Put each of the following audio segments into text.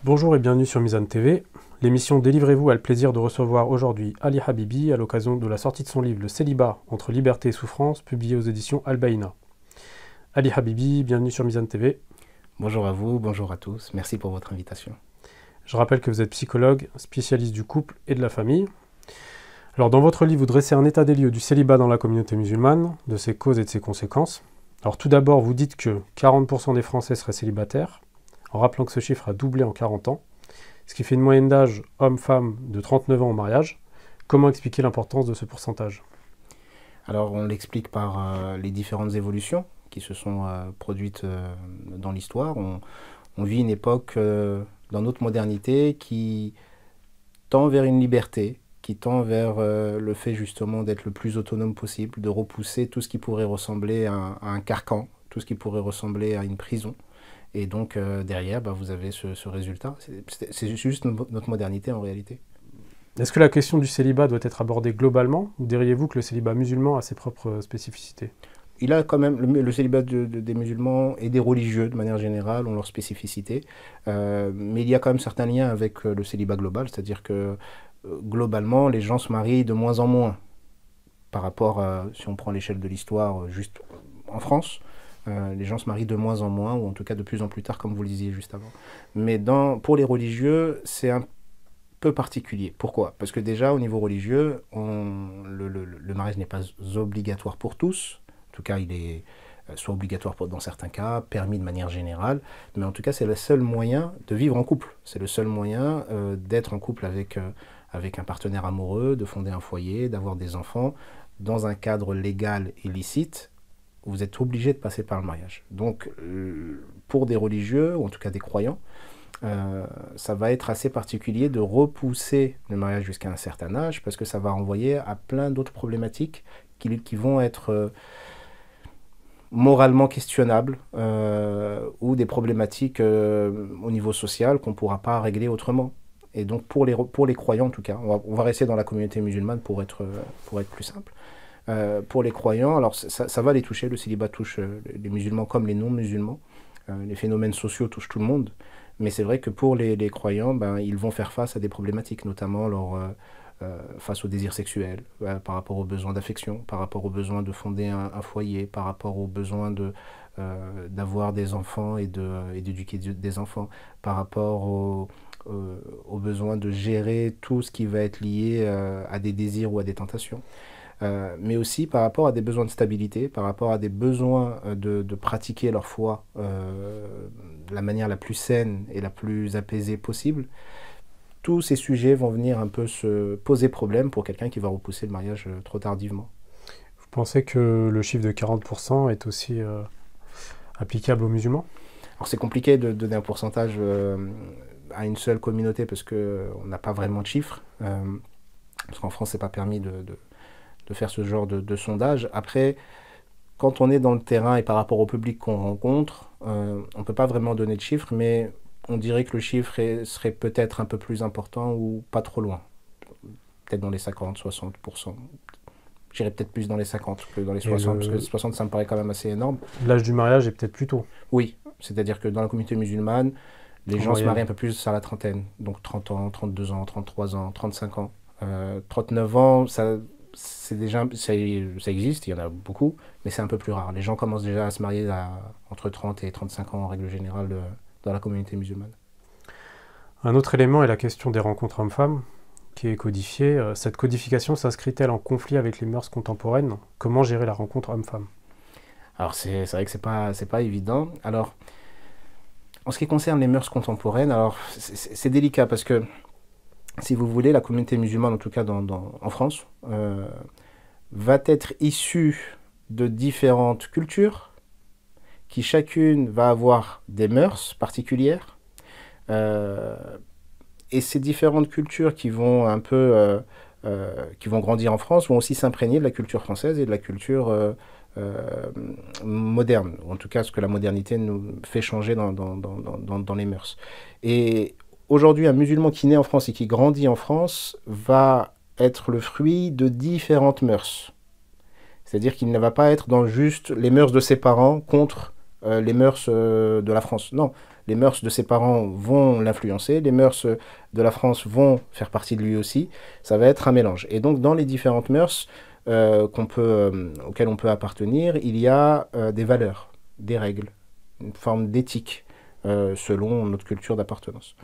Bonjour et bienvenue sur Mizan TV. L'émission Délivrez-vous a le plaisir de recevoir aujourd'hui Ali Habibi à l'occasion de la sortie de son livre Le célibat entre liberté et souffrance, publié aux éditions Al-Baïna. Ali Habibi, bienvenue sur Mizan TV. Bonjour à vous, bonjour à tous. Merci pour votre invitation. Je rappelle que vous êtes psychologue, spécialiste du couple et de la famille. Alors dans votre livre, vous dressez un état des lieux du célibat dans la communauté musulmane, de ses causes et de ses conséquences. Alors tout d'abord, vous dites que 40% des Français seraient célibataires, en rappelant que ce chiffre a doublé en 40 ans, ce qui fait une moyenne d'âge homme-femme de 39 ans au mariage. Comment expliquer l'importance de ce pourcentage? Alors on l'explique par les différentes évolutions qui se sont produites dans l'histoire. On vit une époque dans notre modernité qui tend vers une liberté, qui tend vers le fait justement d'être le plus autonome possible, de repousser tout ce qui pourrait ressembler à un carcan, tout ce qui pourrait ressembler à une prison. Et donc derrière, vous avez ce résultat. C'est juste notre modernité en réalité. Est-ce que la question du célibat doit être abordée globalement, ou diriez-vous que le célibat musulman a ses propres spécificités? Il a quand même, le célibat des musulmans et des religieux de manière générale ont leurs spécificités. Mais il y a quand même certains liens avec le célibat global, c'est-à-dire que globalement, les gens se marient de moins en moins par rapport à, si on prend l'échelle de l'histoire, juste en France. Les gens se marient de moins en moins, ou en tout cas de plus en plus tard, comme vous le disiez juste avant. Mais pour les religieux, c'est un peu particulier. Pourquoi? Parce que déjà, au niveau religieux, le mariage n'est pas obligatoire pour tous. En tout cas, il est soit obligatoire dans certains cas, permis de manière générale. Mais en tout cas, c'est le seul moyen de vivre en couple. C'est le seul moyen d'être en couple avec un partenaire amoureux, de fonder un foyer, d'avoir des enfants, dans un cadre légal et licite. Vous êtes obligé de passer par le mariage. Donc, pour des religieux, ou en tout cas des croyants, ça va être assez particulier de repousser le mariage jusqu'à un certain âge, parce que ça va renvoyer à plein d'autres problématiques qui vont être moralement questionnables, ou des problématiques au niveau social qu'on ne pourra pas régler autrement. Et donc pour les croyants en tout cas, on va rester dans la communauté musulmane pour être plus simple. Pour les croyants, alors ça va les toucher, le célibat touche les musulmans comme les non-musulmans. Les phénomènes sociaux touchent tout le monde. Mais c'est vrai que pour les croyants, ils vont faire face à des problématiques, notamment face au désir sexuel, par rapport aux besoins d'affection, par rapport aux besoins de fonder un foyer, par rapport aux besoins d'avoir des enfants et d'éduquer des enfants, par rapport aux besoins de gérer tout ce qui va être lié à des désirs ou à des tentations. Mais aussi par rapport à des besoins de stabilité, par rapport à des besoins de pratiquer leur foi de la manière la plus saine et la plus apaisée possible. Tous ces sujets vont venir un peu se poser problème pour quelqu'un qui va repousser le mariage trop tardivement. Vous pensez que le chiffre de 40% est aussi applicable aux musulmans? Alors c'est compliqué de donner un pourcentage à une seule communauté parce qu'on n'a pas vraiment de chiffres. Parce qu'en France, c'est pas permis de faire ce genre de sondage. Après, quand on est dans le terrain et par rapport au public qu'on rencontre, on ne peut pas vraiment donner de chiffres, mais on dirait que le chiffre serait peut-être un peu plus important ou pas trop loin. Peut-être dans les 50-60%. J'irais peut-être plus dans les 50 que dans les 60, parce que 60, ça me paraît quand même assez énorme. L'âge du mariage est peut-être plus tôt. Oui, c'est-à-dire que dans la communauté musulmane, les gens se marient un peu plus à la trentaine. Donc 30 ans, 32 ans, 33 ans, 35 ans. 39 ans, c'est déjà, ça existe, il y en a beaucoup, mais c'est un peu plus rare. Les gens commencent déjà à se marier entre 30 et 35 ans en règle générale dans la communauté musulmane. Un autre élément est la question des rencontres hommes-femmes, qui est codifiée. Cette codification s'inscrit-elle en conflit avec les mœurs contemporaines? Comment gérer la rencontre homme-femme? Alors c'est vrai que c'est pas évident. Alors, en ce qui concerne les mœurs contemporaines, alors c'est délicat parce que si vous voulez, la communauté musulmane, en tout cas en France, va être issue de différentes cultures qui chacune va avoir des mœurs particulières. Et ces différentes cultures qui vont un peu qui vont grandir en France vont aussi s'imprégner de la culture française et de la culture moderne, ou en tout cas ce que la modernité nous fait changer dans les mœurs. Et aujourd'hui, un musulman qui naît en France et qui grandit en France va être le fruit de différentes mœurs. C'est-à-dire qu'il ne va pas être dans juste les mœurs de ses parents contre les mœurs de la France. Non, les mœurs de ses parents vont l'influencer, les mœurs de la France vont faire partie de lui aussi. Ça va être un mélange. Et donc, dans les différentes mœurs auxquelles on peut appartenir, il y a des valeurs, des règles, une forme d'éthique selon notre culture d'appartenance,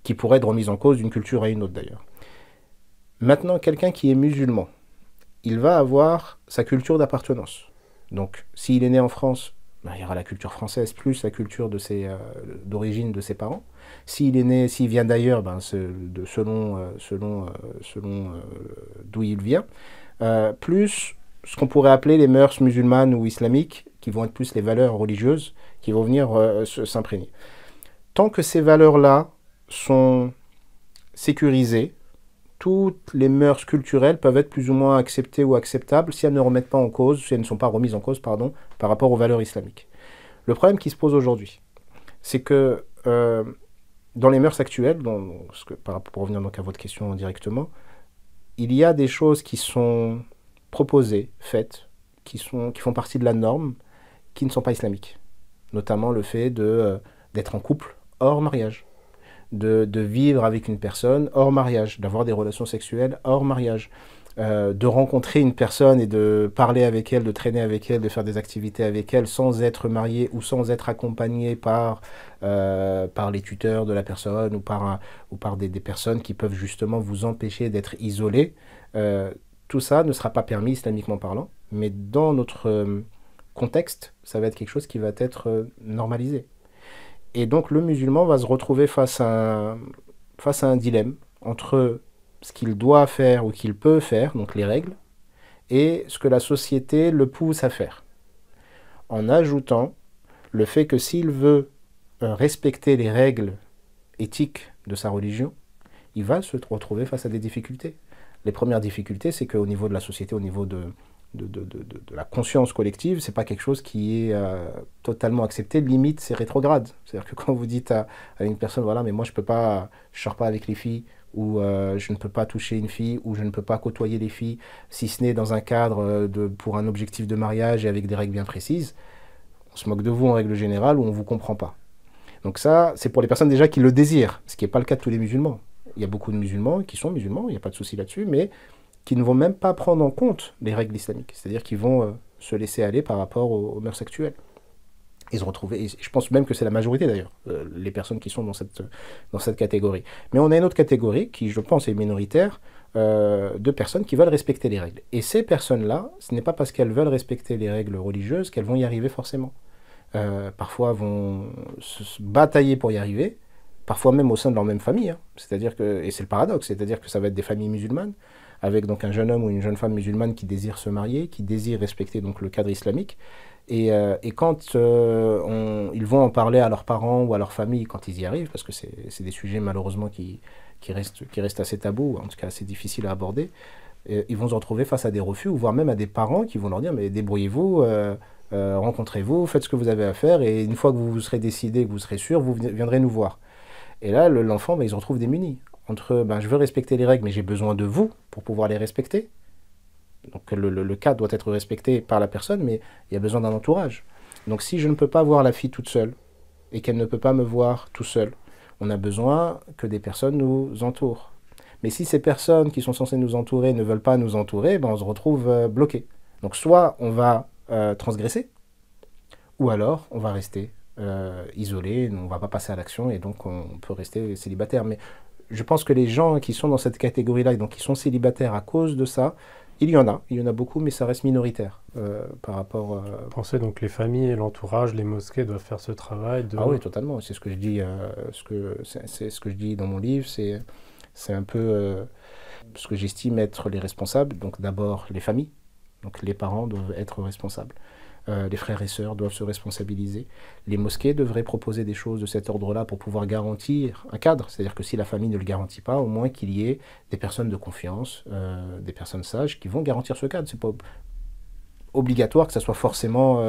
qui pourrait être remise en cause d'une culture à une autre d'ailleurs. Maintenant, quelqu'un qui est musulman, il va avoir sa culture d'appartenance. Donc, s'il est né en France, ben, il y aura la culture française plus la culture d'origine de ses parents. S'il vient d'ailleurs, ben, selon d'où il vient, plus ce qu'on pourrait appeler les mœurs musulmanes ou islamiques, qui vont être plus les valeurs religieuses, qui vont venir s'imprégner. Tant que ces valeurs-là sont sécurisées, toutes les mœurs culturelles peuvent être plus ou moins acceptées ou acceptables si elles ne remettent pas en cause, si elles ne sont pas remises en cause, pardon, par rapport aux valeurs islamiques. Le problème qui se pose aujourd'hui, c'est que dans les mœurs actuelles, pour revenir donc à votre question directement, il y a des choses qui sont proposées, faites, qui font partie de la norme, qui ne sont pas islamiques. Notamment le fait d'être en couple hors mariage. De vivre avec une personne hors mariage, d'avoir des relations sexuelles hors mariage, de rencontrer une personne et de parler avec elle, de traîner avec elle, de faire des activités avec elle sans être marié ou sans être accompagné par les tuteurs de la personne ou par des personnes qui peuvent justement vous empêcher d'être isolé. Tout ça ne sera pas permis islamiquement parlant, mais dans notre contexte, ça va être quelque chose qui va être normalisé. Et donc le musulman va se retrouver face à un dilemme entre ce qu'il doit faire ou qu'il peut faire, donc les règles, et ce que la société le pousse à faire. En ajoutant le fait que s'il veut respecter les règles éthiques de sa religion, il va se retrouver face à des difficultés. Les premières difficultés, c'est qu'au niveau de la société, au niveau de la conscience collective, c'est pas quelque chose qui est totalement accepté, limite c'est rétrograde. C'est-à-dire que quand vous dites à une personne, voilà, mais moi je sors pas avec les filles, ou je ne peux pas toucher une fille, ou je ne peux pas côtoyer les filles, si ce n'est dans un cadre pour un objectif de mariage et avec des règles bien précises, on se moque de vous en règle générale ou on vous comprend pas. Donc ça, c'est pour les personnes déjà qui le désirent, ce qui n'est pas le cas de tous les musulmans. Il y a beaucoup de musulmans qui sont musulmans, il n'y a pas de souci là-dessus, mais qui ne vont même pas prendre en compte les règles islamiques. C'est-à-dire qu'ils vont se laisser aller par rapport aux mœurs actuelles. Et se retrouver, et je pense même que c'est la majorité d'ailleurs, les personnes qui sont dans cette catégorie. Mais on a une autre catégorie qui, je pense, est minoritaire, de personnes qui veulent respecter les règles. Et ces personnes-là, ce n'est pas parce qu'elles veulent respecter les règles religieuses qu'elles vont y arriver forcément. Parfois vont se batailler pour y arriver, parfois même au sein de leur même famille. Hein. C'est-à-dire que, et c'est le paradoxe, c'est-à-dire que ça va être des familles musulmanes, avec donc un jeune homme ou une jeune femme musulmane qui désire se marier, qui désire respecter donc le cadre islamique. Et quand ils vont en parler à leurs parents ou à leur famille, quand ils y arrivent, parce que c'est des sujets malheureusement qui restent assez tabous, en tout cas assez difficiles à aborder, ils vont se retrouver face à des refus, ou voire même à des parents qui vont leur dire « mais débrouillez-vous, rencontrez-vous, faites ce que vous avez à faire, et une fois que vous serez décidé, que vous serez sûr, vous viendrez nous voir ». Et là, l'enfant, il se retrouve démuni. Entre je veux respecter les règles, mais j'ai besoin de vous pour pouvoir les respecter. Donc le cadre doit être respecté par la personne, mais il y a besoin d'un entourage. Donc si je ne peux pas voir la fille toute seule, et qu'elle ne peut pas me voir tout seul, on a besoin que des personnes nous entourent. Mais si ces personnes qui sont censées nous entourer ne veulent pas nous entourer, on se retrouve bloqué. Donc soit on va transgresser, ou alors on va rester isolé, on ne va pas passer à l'action, et donc on peut rester célibataire. Mais je pense que les gens qui sont dans cette catégorie-là, et donc qui sont célibataires à cause de ça, il y en a beaucoup, mais ça reste minoritaire par rapport... Vous pensez donc que les familles et l'entourage, les mosquées doivent faire ce travail de... Ah oui, totalement. C'est ce que je dis, c'est ce que je dis dans mon livre. C'est un peu ce que j'estime être les responsables. Donc d'abord les familles. Donc les parents doivent être responsables. Les frères et sœurs doivent se responsabiliser. Les mosquées devraient proposer des choses de cet ordre-là pour pouvoir garantir un cadre. C'est-à-dire que si la famille ne le garantit pas, au moins qu'il y ait des personnes de confiance, des personnes sages qui vont garantir ce cadre. C'est pas obligatoire que ça soit forcément...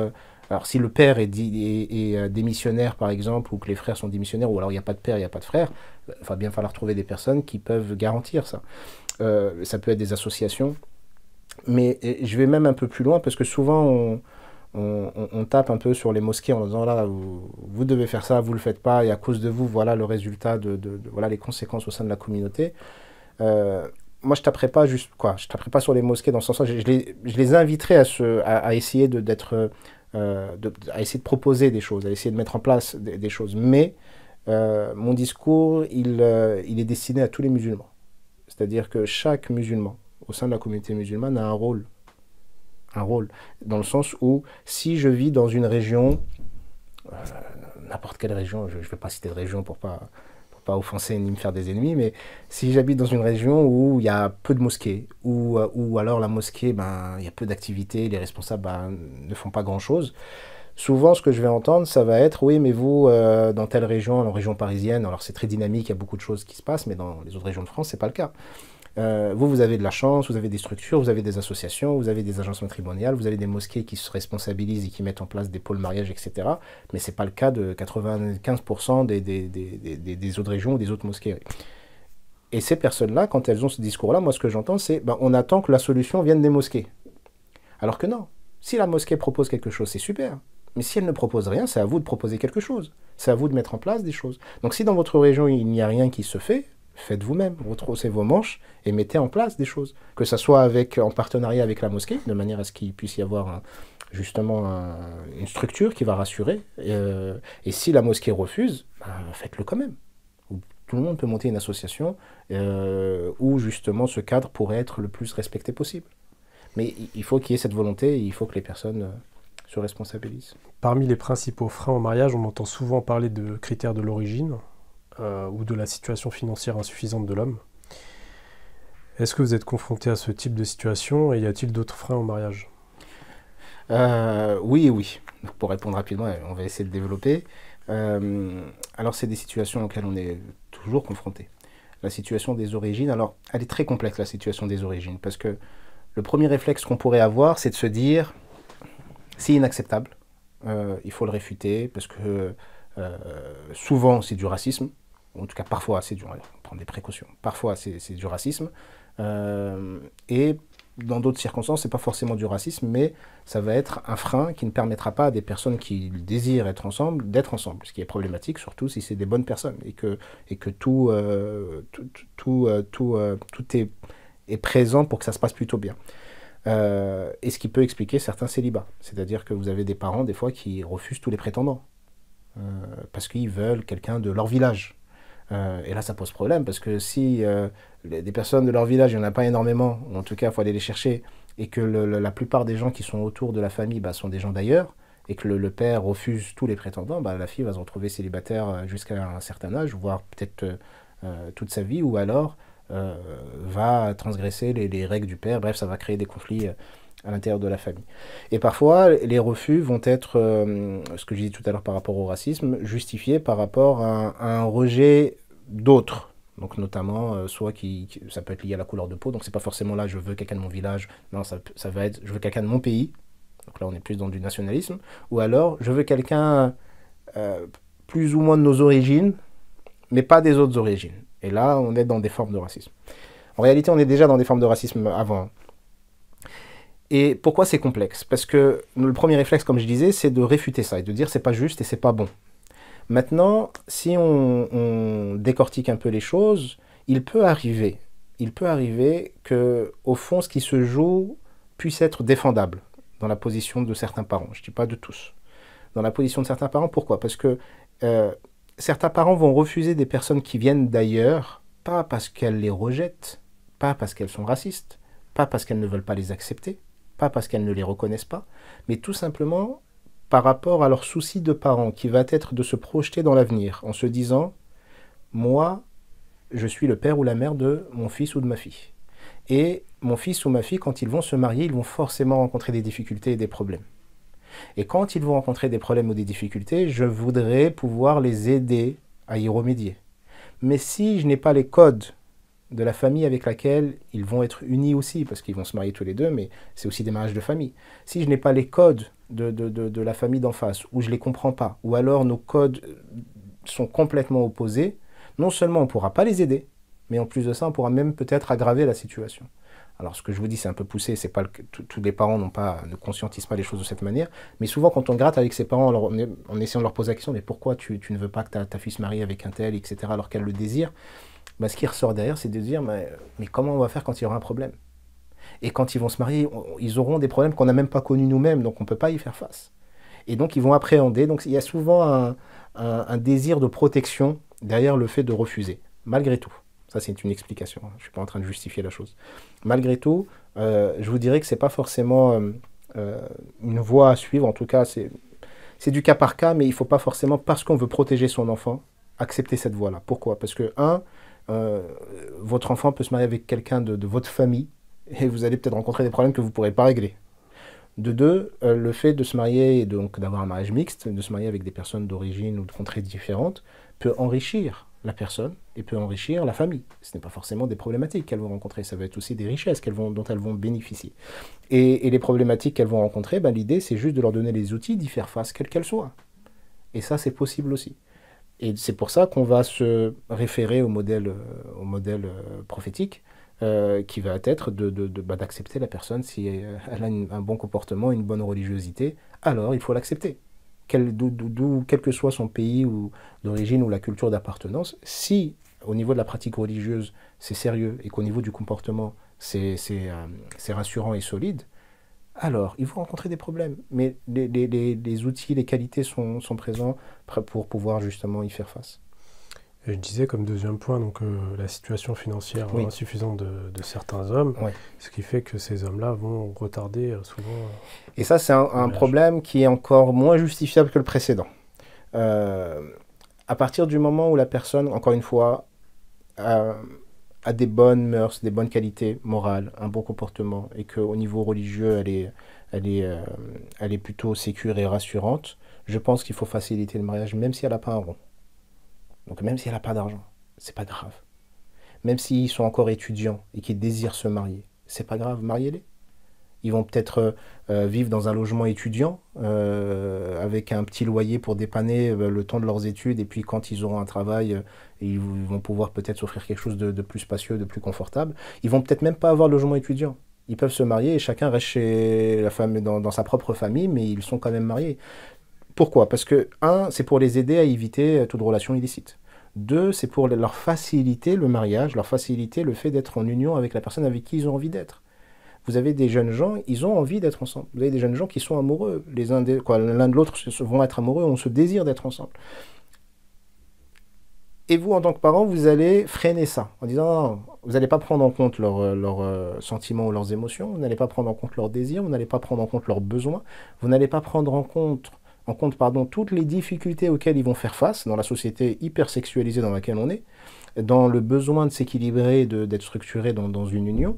alors si le père est démissionnaire par exemple, ou que les frères sont démissionnaires, ou alors il n'y a pas de père, il n'y a pas de frère, il va bien falloir trouver des personnes qui peuvent garantir ça. Ça peut être des associations. Mais je vais même un peu plus loin parce que souvent on tape un peu sur les mosquées en disant là, vous devez faire ça, vous le faites pas, et à cause de vous, voilà le résultat voilà les conséquences au sein de la communauté. Moi, je taperai pas juste quoi, je taperai pas sur les mosquées dans ce sens-là. Je les inviterai à essayer à essayer de proposer des choses, à essayer de mettre en place des choses. Mais mon discours, il est destiné à tous les musulmans. C'est-à-dire que chaque musulman au sein de la communauté musulmane a un rôle, dans le sens où si je vis dans une région, euh, n'importe quelle région, je ne vais pas citer de région pour pas offenser ni me faire des ennemis, mais si j'habite dans une région où il y a peu de mosquées, ou alors la mosquée, ben, il y a peu d'activités, les responsables ben, ne font pas grand-chose, souvent ce que je vais entendre, ça va être, oui, mais vous, dans telle région, en région parisienne, alors c'est très dynamique, il y a beaucoup de choses qui se passent, mais dans les autres régions de France, c'est pas le cas. Vous avez de la chance, vous avez des structures, vous avez des associations, vous avez des agences matrimoniales, vous avez des mosquées qui se responsabilisent et qui mettent en place des pôles mariage, etc. Mais ce n'est pas le cas de 95% des autres régions ou des autres mosquées. Et ces personnes-là, quand elles ont ce discours-là, moi ce que j'entends, c'est ben, on attend que la solution vienne des mosquées. Alors que non. Si la mosquée propose quelque chose, c'est super. Mais si elle ne propose rien, c'est à vous de proposer quelque chose. C'est à vous de mettre en place des choses. Donc si dans votre région, il n'y a rien qui se fait, faites vous-même, retroussez vos manches et mettez en place des choses. Que ce soit en partenariat avec la mosquée, de manière à ce qu'il puisse y avoir une structure qui va rassurer. Et si la mosquée refuse, ben, faites-le quand même. Tout le monde peut monter une association où justement ce cadre pourrait être le plus respecté possible. Mais il faut qu'il y ait cette volonté et il faut que les personnes se responsabilisent. Parmi les principaux freins au mariage, on entend souvent parler de critères de l'origine ou de la situation financière insuffisante de l'homme. Est-ce que vous êtes confronté à ce type de situation et y a-t-il d'autres freins au mariage? Oui et oui. Donc, pour répondre rapidement, on va essayer de développer. Alors, c'est des situations auxquelles on est toujours confronté. La situation des origines, alors, elle est très complexe, la situation des origines, parce que le premier réflexe qu'on pourrait avoir, c'est de se dire, c'est inacceptable, il faut le réfuter, parce que souvent, c'est du racisme. En tout cas, parfois, c'est on prend des précautions. Parfois, c'est du racisme. Et dans d'autres circonstances, c'est pas forcément du racisme, mais ça va être un frein qui ne permettra pas à des personnes qui désirent être ensemble, d'être ensemble. Ce qui est problématique, surtout si c'est des bonnes personnes et que tout est présent pour que ça se passe plutôt bien. Et ce qui peut expliquer certains célibats. C'est-à-dire que vous avez des parents, des fois, qui refusent tous les prétendants. Parce qu'ils veulent quelqu'un de leur village. Et là, ça pose problème, parce que si des personnes de leur village, il n'y en a pas énormément, ou en tout cas, il faut aller les chercher, et que la plupart des gens qui sont autour de la famille bah, sont des gens d'ailleurs, et que le père refuse tous les prétendants, bah, la fille va se retrouver célibataire jusqu'à un certain âge, voire peut-être toute sa vie, ou alors va transgresser les règles du père. Bref, ça va créer des conflits à l'intérieur de la famille. Et parfois, les refus vont être, ce que je disais tout à l'heure par rapport au racisme, justifiés par rapport à un rejet d'autres. Donc notamment, soit ça peut être lié à la couleur de peau, donc c'est pas forcément là, je veux quelqu'un de mon village, non, ça va être, je veux quelqu'un de mon pays, donc là on est plus dans du nationalisme, ou alors, je veux quelqu'un plus ou moins de nos origines, mais pas des autres origines. Et là, on est dans des formes de racisme. En réalité, on est déjà dans des formes de racisme avant. Et pourquoi c'est complexe? Parce que le premier réflexe, comme je disais, c'est de réfuter ça et de dire c'est pas juste et c'est pas bon. Maintenant, si on décortique un peu les choses, il peut arriver que, au fond, ce qui se joue puisse être défendable dans la position de certains parents. Je ne dis pas de tous. Dans la position de certains parents, pourquoi? Parce que certains parents vont refuser des personnes qui viennent d'ailleurs, pas parce qu'elles les rejettent, pas parce qu'elles sont racistes, pas parce qu'elles ne veulent pas les accepter, pas parce qu'elles ne les reconnaissent pas, mais tout simplement par rapport à leur souci de parents, qui va être de se projeter dans l'avenir, en se disant « Moi, je suis le père ou la mère de mon fils ou de ma fille. Et mon fils ou ma fille, quand ils vont se marier, ils vont forcément rencontrer des difficultés et des problèmes. Et quand ils vont rencontrer des problèmes ou des difficultés, je voudrais pouvoir les aider à y remédier. Mais si je n'ai pas les codes de la famille avec laquelle ils vont être unis aussi, parce qu'ils vont se marier tous les deux, mais c'est aussi des mariages de famille. Si je n'ai pas les codes de la famille d'en face, ou je ne les comprends pas, ou alors nos codes sont complètement opposés, non seulement on ne pourra pas les aider, mais en plus de ça, on pourra même peut-être aggraver la situation. Alors, ce que je vous dis, c'est un peu poussé, c'est pas tous les parents ne conscientisent pas les choses de cette manière, mais souvent, quand on gratte avec ses parents, en essayant de leur poser la question, mais pourquoi tu ne veux pas que ta fille se marie avec un tel, etc., alors qu'elle le désire, bah, ce qui ressort derrière, c'est de dire, mais comment on va faire quand il y aura un problème? Et quand ils vont se marier, ils auront des problèmes qu'on n'a même pas connus nous-mêmes, donc on ne peut pas y faire face. Et donc, ils vont appréhender. Donc, il y a souvent un désir de protection derrière le fait de refuser, malgré tout. Ça, c'est une explication. Je ne suis pas en train de justifier la chose. Malgré tout, je vous dirais que ce n'est pas forcément une voie à suivre. En tout cas, c'est du cas par cas, mais il ne faut pas forcément, parce qu'on veut protéger son enfant, accepter cette voie-là. Pourquoi? Parce que, votre enfant peut se marier avec quelqu'un de votre famille, et vous allez peut-être rencontrer des problèmes que vous ne pourrez pas régler. De deux, le fait de se marier et donc d'avoir un mariage mixte, de se marier avec des personnes d'origine ou de contrées différentes, peut enrichir la personne et peut enrichir la famille. Ce n'est pas forcément des problématiques qu'elles vont rencontrer, ça va être aussi des richesses dont elles vont bénéficier. Et les problématiques qu'elles vont rencontrer, ben, l'idée c'est juste de leur donner les outils d'y faire face, quelles qu'elles soient. Et ça c'est possible aussi. Et c'est pour ça qu'on va se référer au modèle prophétique, qui va être d'accepter la personne si elle a un bon comportement, une bonne religiosité, alors il faut l'accepter. Quel que soit son pays ou d'origine ou la culture d'appartenance, si au niveau de la pratique religieuse c'est sérieux et qu'au niveau du comportement c'est rassurant et solide, alors ils vont rencontrer des problèmes. Mais les outils, les qualités sont présents pour pouvoir justement y faire face. Et je disais comme deuxième point donc, la situation financière insuffisante de certains hommes, ce qui fait que ces hommes-là vont retarder souvent... Et ça, c'est un problème qui est encore moins justifiable que le précédent. À partir du moment où la personne, encore une fois, a des bonnes mœurs, des bonnes qualités morales, un bon comportement, et qu'au niveau religieux, elle est plutôt sécure et rassurante, je pense qu'il faut faciliter le mariage, même si elle n'a pas un rond. Donc même si elle n'a pas d'argent, c'est pas grave. Même s'ils sont encore étudiants et qu'ils désirent se marier, c'est pas grave, mariez-les. Ils vont peut-être vivre dans un logement étudiant avec un petit loyer pour dépanner le temps de leurs études, et puis quand ils auront un travail, ils vont pouvoir peut-être s'offrir quelque chose de plus spacieux, de plus confortable. Ils vont peut-être même pas avoir de logement étudiant. Ils peuvent se marier et chacun reste chez la femme, dans sa propre famille, mais ils sont quand même mariés. Pourquoi? Parce que, c'est pour les aider à éviter toute relation illicite. 2, c'est pour leur faciliter le mariage, leur faciliter le fait d'être en union avec la personne avec qui ils ont envie d'être. Vous avez des jeunes gens, ils ont envie d'être ensemble. Vous avez des jeunes gens qui sont amoureux. L'un de l'autre vont être amoureux, on se désire d'être ensemble. Et vous, en tant que parent, vous allez freiner ça, en disant, non, vous n'allez pas prendre en compte leurs sentiments ou leurs émotions, vous n'allez pas prendre en compte leurs désirs, vous n'allez pas prendre en compte leurs besoins, vous n'allez pas prendre en compte toutes les difficultés auxquelles ils vont faire face dans la société hyper sexualisée dans laquelle on est, dans le besoin de s'équilibrer, d'être structuré dans une union,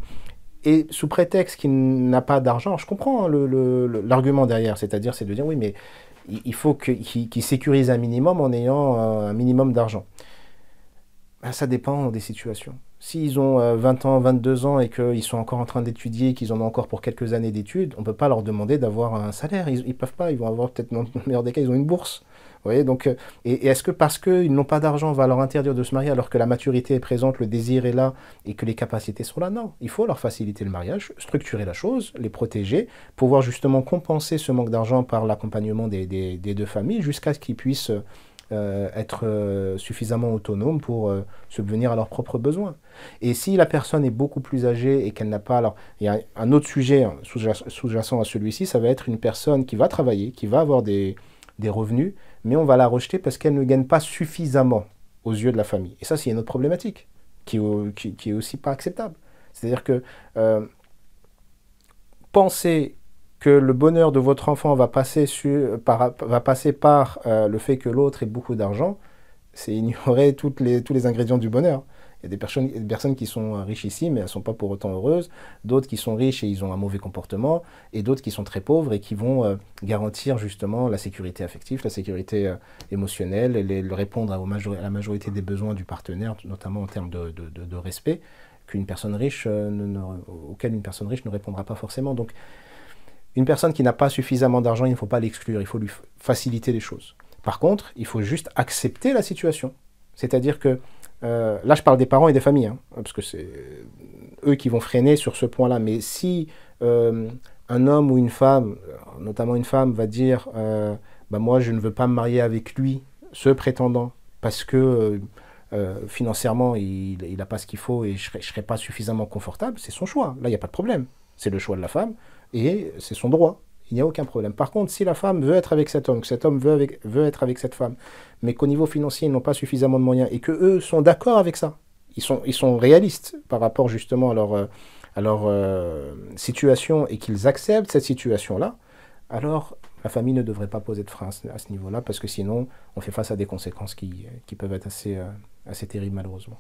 et sous prétexte qu'il n'a pas d'argent. Je comprends l'argument derrière, c'est de dire oui, mais il faut qu'il sécurise un minimum en ayant un minimum d'argent. Ça dépend des situations. S'ils ont 20 ans, 22 ans et qu'ils sont encore en train d'étudier, qu'ils en ont encore pour quelques années d'études, on ne peut pas leur demander d'avoir un salaire. Ils ne peuvent pas, ils vont avoir peut-être, dans le meilleur des cas, ils ont une bourse. Vous voyez, donc, et est-ce que parce qu'ils n'ont pas d'argent, on va leur interdire de se marier alors que la maturité est présente, le désir est là et que les capacités sont là? Non, il faut leur faciliter le mariage, structurer la chose, les protéger, pouvoir justement compenser ce manque d'argent par l'accompagnement des deux familles jusqu'à ce qu'ils puissent être suffisamment autonomes pour subvenir à leurs propres besoins. Et si la personne est beaucoup plus âgée et qu'elle n'a pas... Alors, il y a un autre sujet sous-jacent à celui-ci, ça va être une personne qui va travailler, qui va avoir des revenus, mais on va la rejeter parce qu'elle ne gagne pas suffisamment aux yeux de la famille. Et ça, c'est une autre problématique qui est aussi pas acceptable. C'est-à-dire que penser que le bonheur de votre enfant va passer par le fait que l'autre ait beaucoup d'argent, c'est ignorer tous les ingrédients du bonheur. Il y a des personnes qui sont richissimes mais elles ne sont pas pour autant heureuses, d'autres qui sont riches et ils ont un mauvais comportement, et d'autres qui sont très pauvres et qui vont garantir justement la sécurité affective, la sécurité émotionnelle, et répondre à la majorité des besoins du partenaire, notamment en termes de respect, auquel une personne riche ne répondra pas forcément. Donc, une personne qui n'a pas suffisamment d'argent, il ne faut pas l'exclure, il faut lui faciliter les choses. Par contre, il faut juste accepter la situation. C'est-à-dire que Là, je parle des parents et des familles, hein, parce que c'est eux qui vont freiner sur ce point-là. Mais si un homme ou une femme, notamment une femme, va dire bah, moi, je ne veux pas me marier avec lui, ce prétendant, parce que financièrement, il n'a pas ce qu'il faut et je ne serai pas suffisamment confortable, c'est son choix. Là, il n'y a pas de problème. C'est le choix de la femme et c'est son droit. Il n'y a aucun problème. Par contre, si la femme veut être avec cet homme, que cet homme veut être avec cette femme, mais qu'au niveau financier, ils n'ont pas suffisamment de moyens et qu'eux sont d'accord avec ça, ils sont réalistes par rapport justement à leur situation et qu'ils acceptent cette situation-là, alors la famille ne devrait pas poser de frein à ce niveau-là parce que sinon, on fait face à des conséquences qui peuvent être assez terribles malheureusement.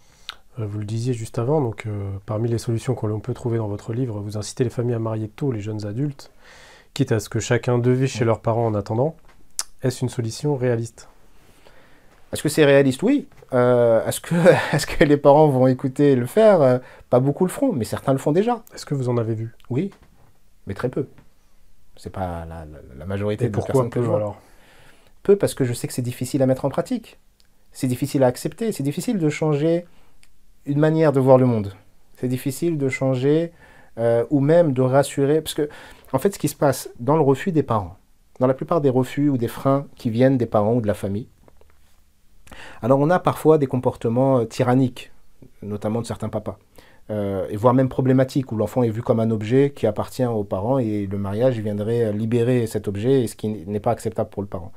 Vous le disiez juste avant, donc parmi les solutions que l'on peut trouver dans votre livre, vous incitez les familles à marier tôt les jeunes adultes, quitte à ce que chacun devise chez leurs parents en attendant. Est-ce une solution réaliste? Est-ce que c'est réaliste? Oui. Est-ce que les parents vont écouter et le faire? Pas beaucoup le feront, mais certains le font déjà. Est-ce que vous en avez vu? Oui, mais très peu. C'est pas la majorité et des pourquoi personnes que je peu vois. alors? Peu parce que je sais que c'est difficile à mettre en pratique. C'est difficile à accepter. C'est difficile de changer une manière de voir le monde. C'est difficile de changer ou même de rassurer. Parce que, en fait, ce qui se passe dans le refus des parents, dans la plupart des refus ou des freins qui viennent des parents ou de la famille, alors on a parfois des comportements tyranniques, notamment de certains papas, et voire même problématiques, où l'enfant est vu comme un objet qui appartient aux parents et le mariage viendrait libérer cet objet, ce qui n'est pas acceptable pour le parent.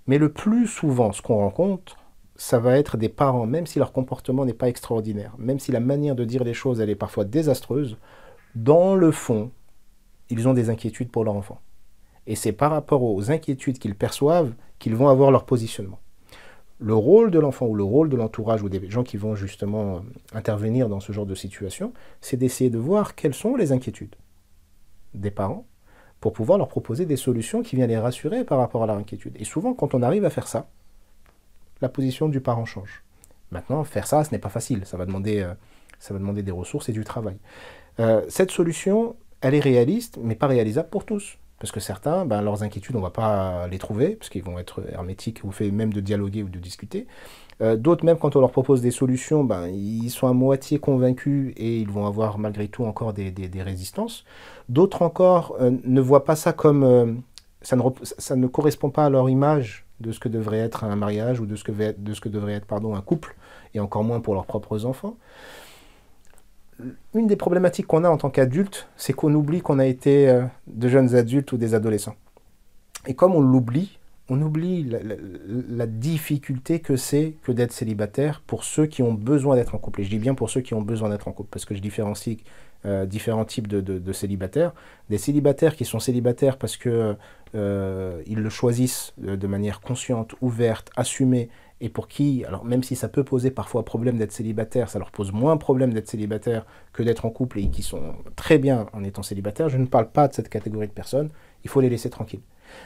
Mais le plus souvent, ce qu'on rencontre, ça va être des parents, même si leur comportement n'est pas extraordinaire, même si la manière de dire les choses, elle est parfois désastreuse, dans le fond, ils ont des inquiétudes pour leur enfant. Et c'est par rapport aux inquiétudes qu'ils perçoivent qu'ils vont avoir leur positionnement. Le rôle de l'enfant ou le rôle de l'entourage ou des gens qui vont justement intervenir dans ce genre de situation, c'est d'essayer de voir quelles sont les inquiétudes des parents pour pouvoir leur proposer des solutions qui viennent les rassurer par rapport à leur inquiétude. Et souvent, quand on arrive à faire ça, la position du parent change. Maintenant, faire ça, ce n'est pas facile. Ça va demander des ressources et du travail. Cette solution, elle est réaliste, mais pas réalisable pour tous. Parce que certains, leurs inquiétudes, on ne va pas les trouver, parce qu'ils vont être hermétiques au fait même de dialoguer ou de discuter. D'autres, même quand on leur propose des solutions, ils sont à moitié convaincus et ils vont avoir malgré tout encore des résistances. D'autres encore ne voient pas ça comme... ça ne correspond pas à leur image de ce que devrait être un mariage ou de ce que devrait être un couple, et encore moins pour leurs propres enfants. Une des problématiques qu'on a en tant qu'adulte, c'est qu'on oublie qu'on a été de jeunes adultes ou des adolescents. Et comme on l'oublie, on oublie la difficulté que c'est que d'être célibataire pour ceux qui ont besoin d'être en couple. Et je dis bien pour ceux qui ont besoin d'être en couple, parce que je différencie différents types de célibataires. Des célibataires qui sont célibataires parce que ils le choisissent de manière consciente, ouverte, assumée, et pour qui, alors même si ça peut poser parfois problème d'être célibataire, ça leur pose moins problème d'être célibataire que d'être en couple et qui sont très bien en étant célibataires. Je ne parle pas de cette catégorie de personnes, il faut les laisser tranquilles.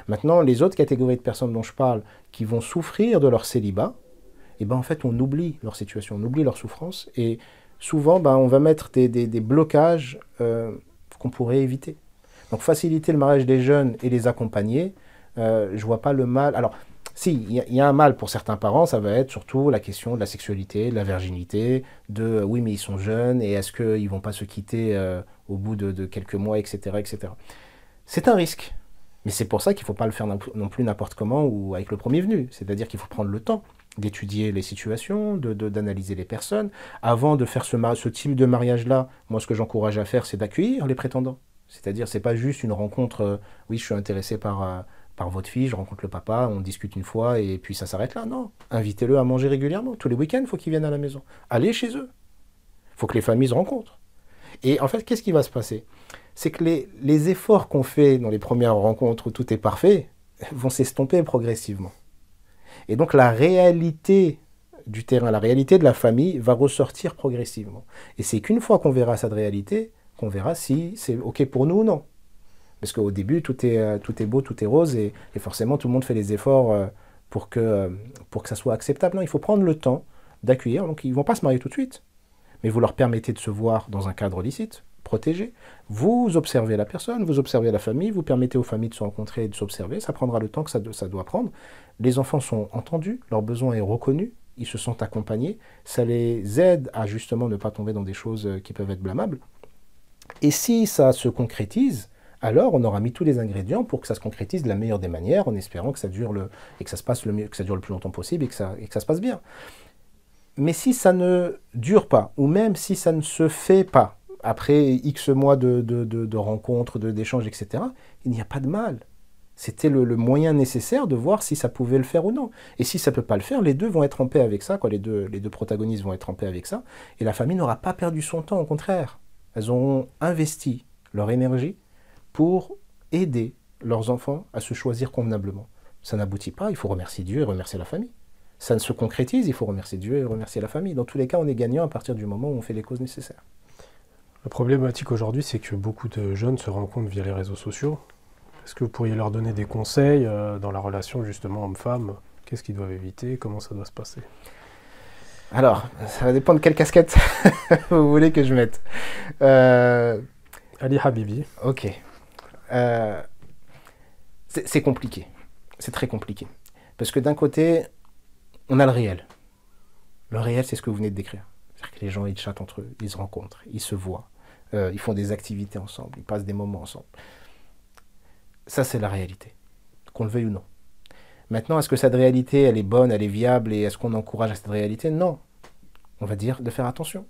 Maintenant, les autres catégories de personnes dont je parle, qui vont souffrir de leur célibat, en fait, on oublie leur situation, on oublie leur souffrance, et souvent, on va mettre des blocages qu'on pourrait éviter. Donc, faciliter le mariage des jeunes et les accompagner, je ne vois pas le mal. Alors, si, il y a un mal pour certains parents, ça va être surtout la question de la sexualité, de la virginité, de oui, mais ils sont jeunes, et est-ce qu'ils ne vont pas se quitter au bout de quelques mois, etc., etc. C'est un risque. Mais c'est pour ça qu'il ne faut pas le faire non plus n'importe comment ou avec le premier venu. C'est-à-dire qu'il faut prendre le temps d'étudier les situations, d'analyser les personnes. Avant de faire ce type de mariage-là, moi, ce que j'encourage à faire, c'est d'accueillir les prétendants. C'est-à-dire, ce n'est pas juste une rencontre, oui, je suis intéressé par votre fille, je rencontre le papa, on discute une fois et puis ça s'arrête là. Non, invitez-le à manger régulièrement. Tous les week-ends, il faut qu'ils viennent à la maison. Allez chez eux. Il faut que les familles se rencontrent. Et en fait, qu'est-ce qui va se passer? C'est que les efforts qu'on fait dans les premières rencontres où tout est parfait vont s'estomper progressivement. Et donc la réalité du terrain, la réalité de la famille va ressortir progressivement. Et c'est qu'une fois qu'on verra cette réalité, qu'on verra si c'est OK pour nous ou non. Parce qu'au début, tout est beau, tout est rose, et forcément tout le monde fait les efforts pour que ça soit acceptable. Non, il faut prendre le temps d'accueillir. Donc ils ne vont pas se marier tout de suite, mais vous leur permettez de se voir dans un cadre licite, protégé. Vous observez la personne, vous observez la famille, vous permettez aux familles de se rencontrer et de s'observer. Ça prendra le temps que ça doit prendre. Les enfants sont entendus, leur besoin est reconnu, ils se sentent accompagnés, ça les aide à justement ne pas tomber dans des choses qui peuvent être blâmables. Et si ça se concrétise, alors on aura mis tous les ingrédients pour que ça se concrétise de la meilleure des manières, en espérant que ça dure et que ça se passe que ça dure le plus longtemps possible et que ça se passe bien. Mais si ça ne dure pas, ou même si ça ne se fait pas, après X mois de rencontres, d'échanges, etc., il n'y a pas de mal. C'était le moyen nécessaire de voir si ça pouvait le faire ou non. Et si ça ne peut pas le faire, les deux vont être en paix avec ça, quoi. Les deux protagonistes vont être en paix avec ça, et la famille n'aura pas perdu son temps, au contraire. Elles auront investi leur énergie pour aider leurs enfants à se choisir convenablement. Ça n'aboutit pas, il faut remercier Dieu et remercier la famille. Ça ne se concrétise, il faut remercier Dieu et remercier la famille. Dans tous les cas, on est gagnant à partir du moment où on fait les causes nécessaires. La problématique aujourd'hui, c'est que beaucoup de jeunes se rencontrent via les réseaux sociaux. Est-ce que vous pourriez leur donner des conseils dans la relation justement homme-femme? Qu'est-ce qu'ils doivent éviter? Comment ça doit se passer? Alors, ça va dépendre de quelle casquette vous voulez que je mette. Ali Habibi. Ok. C'est compliqué. C'est très compliqué. Parce que d'un côté, on a le réel. Le réel, c'est ce que vous venez de décrire. C'est-à-dire que les gens, ils chattent entre eux, ils se rencontrent, ils se voient, ils font des activités ensemble, ils passent des moments ensemble. Ça, c'est la réalité, qu'on le veuille ou non. Maintenant, est-ce que cette réalité, elle est bonne, elle est viable, et est-ce qu'on encourage à cette réalité? Non. On va dire de faire attention.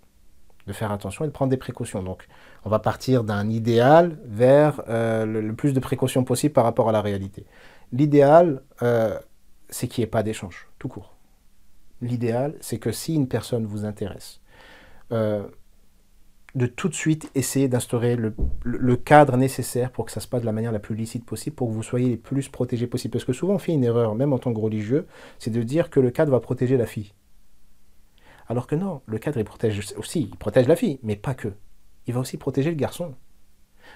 De faire attention et de prendre des précautions. Donc, on va partir d'un idéal vers le plus de précautions possible par rapport à la réalité. L'idéal, c'est qu'il n'y ait pas d'échange, tout court. L'idéal, c'est que si une personne vous intéresse, de tout de suite essayer d'instaurer le cadre nécessaire pour que ça se passe de la manière la plus licite possible, pour que vous soyez les plus protégés possible. Parce que souvent on fait une erreur, même en tant que religieux, c'est de dire que le cadre va protéger la fille. Alors que non, le cadre il protège aussi, il protège la fille, mais pas que. Il va aussi protéger le garçon.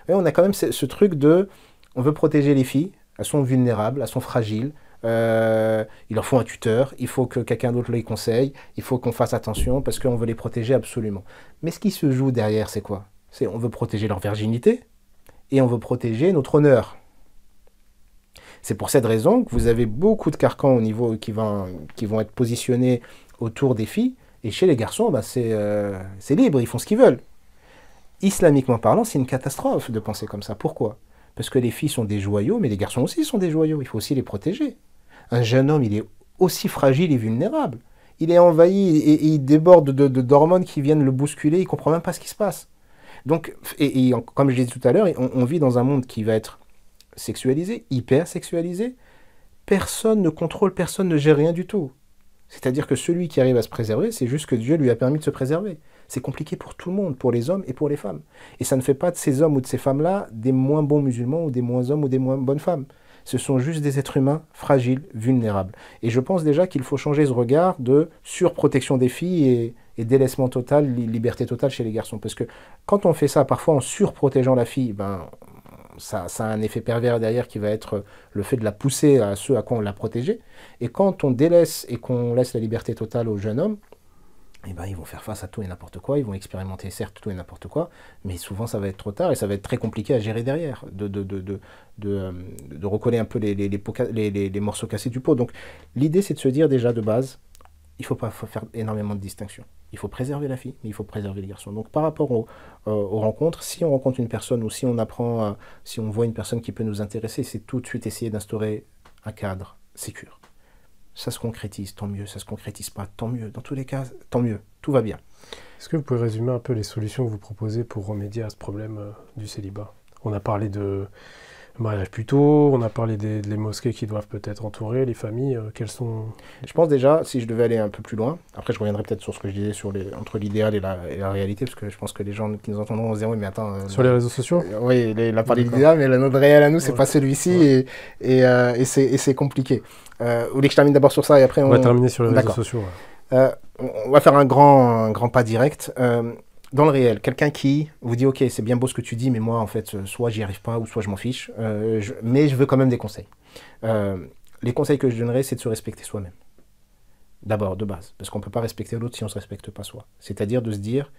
Et on a quand même ce truc de, on veut protéger les filles, elles sont vulnérables, elles sont fragiles, il leur faut un tuteur, il faut que quelqu'un d'autre les conseille, il faut qu'on fasse attention parce qu'on veut les protéger absolument. Mais ce qui se joue derrière, c'est quoi? C'est on veut protéger leur virginité et on veut protéger notre honneur. C'est pour cette raison que vous avez beaucoup de carcans au niveau qui vont être positionnés autour des filles, et chez les garçons, bah c'est libre, ils font ce qu'ils veulent. Islamiquement parlant, c'est une catastrophe de penser comme ça. Pourquoi? Parce que les filles sont des joyaux, mais les garçons aussi sont des joyaux, il faut aussi les protéger. Un jeune homme, il est aussi fragile et vulnérable. Il est envahi et il déborde d'hormones qui viennent le bousculer, il ne comprend même pas ce qui se passe. Donc, comme je l'ai dit tout à l'heure, on vit dans un monde qui va être sexualisé, hyper sexualisé. Personne ne contrôle, personne ne gère rien du tout. C'est-à-dire que celui qui arrive à se préserver, c'est juste que Dieu lui a permis de se préserver. C'est compliqué pour tout le monde, pour les hommes et pour les femmes. Et ça ne fait pas de ces hommes ou de ces femmes-là des moins bons musulmans ou des moins hommes ou des moins bonnes femmes. Ce sont juste des êtres humains fragiles, vulnérables. Et je pense déjà qu'il faut changer ce regard de surprotection des filles et délaissement total, liberté totale chez les garçons. Parce que quand on fait ça, parfois en surprotégeant la fille, ça a un effet pervers derrière qui va être le fait de la pousser à ce à quoi on l'a protégée. Et quand on délaisse et qu'on laisse la liberté totale aux jeunes hommes, ils vont faire face à tout et n'importe quoi, ils vont expérimenter certes tout et n'importe quoi, mais souvent ça va être trop tard et ça va être très compliqué à gérer derrière, de recoller un peu les morceaux cassés du pot. Donc l'idée c'est de se dire déjà de base, il faut faire énormément de distinctions. Il faut préserver la fille, mais il faut préserver les garçons. Donc par rapport aux rencontres, si on rencontre une personne ou si on apprend, si on voit une personne qui peut nous intéresser, c'est tout de suite essayer d'instaurer un cadre sécure. Ça se concrétise, tant mieux. Ça se concrétise pas, tant mieux. Dans tous les cas, tant mieux. Tout va bien. Est-ce que vous pouvez résumer un peu les solutions que vous proposez pour remédier à ce problème du célibat? On a parlé de mariage plus tôt, on a parlé des mosquées qui doivent peut-être entourer les familles. Quelles sont... Je pense déjà, si je devais aller un peu plus loin, après je reviendrai peut-être sur ce que je disais entre l'idéal et la réalité, parce que je pense que les gens qui nous entendront vont se dire, oui mais attends... sur les réseaux sociaux oui, il a parlé d'idéal, mais notre réel à nous, c'est pas celui-ci, et c'est compliqué. Vous voulez que je termine d'abord sur ça et après on va terminer sur les réseaux sociaux. Ouais. On va faire un grand pas direct. Dans le réel, quelqu'un qui vous dit « Ok, c'est bien beau ce que tu dis, mais moi, en fait, soit j'y arrive pas, ou soit je m'en fiche, mais je veux quand même des conseils. » Les conseils que je donnerais, c'est de se respecter soi-même. D'abord, de base, parce qu'on ne peut pas respecter l'autre si on ne se respecte pas soi. C'est-à-dire de se dire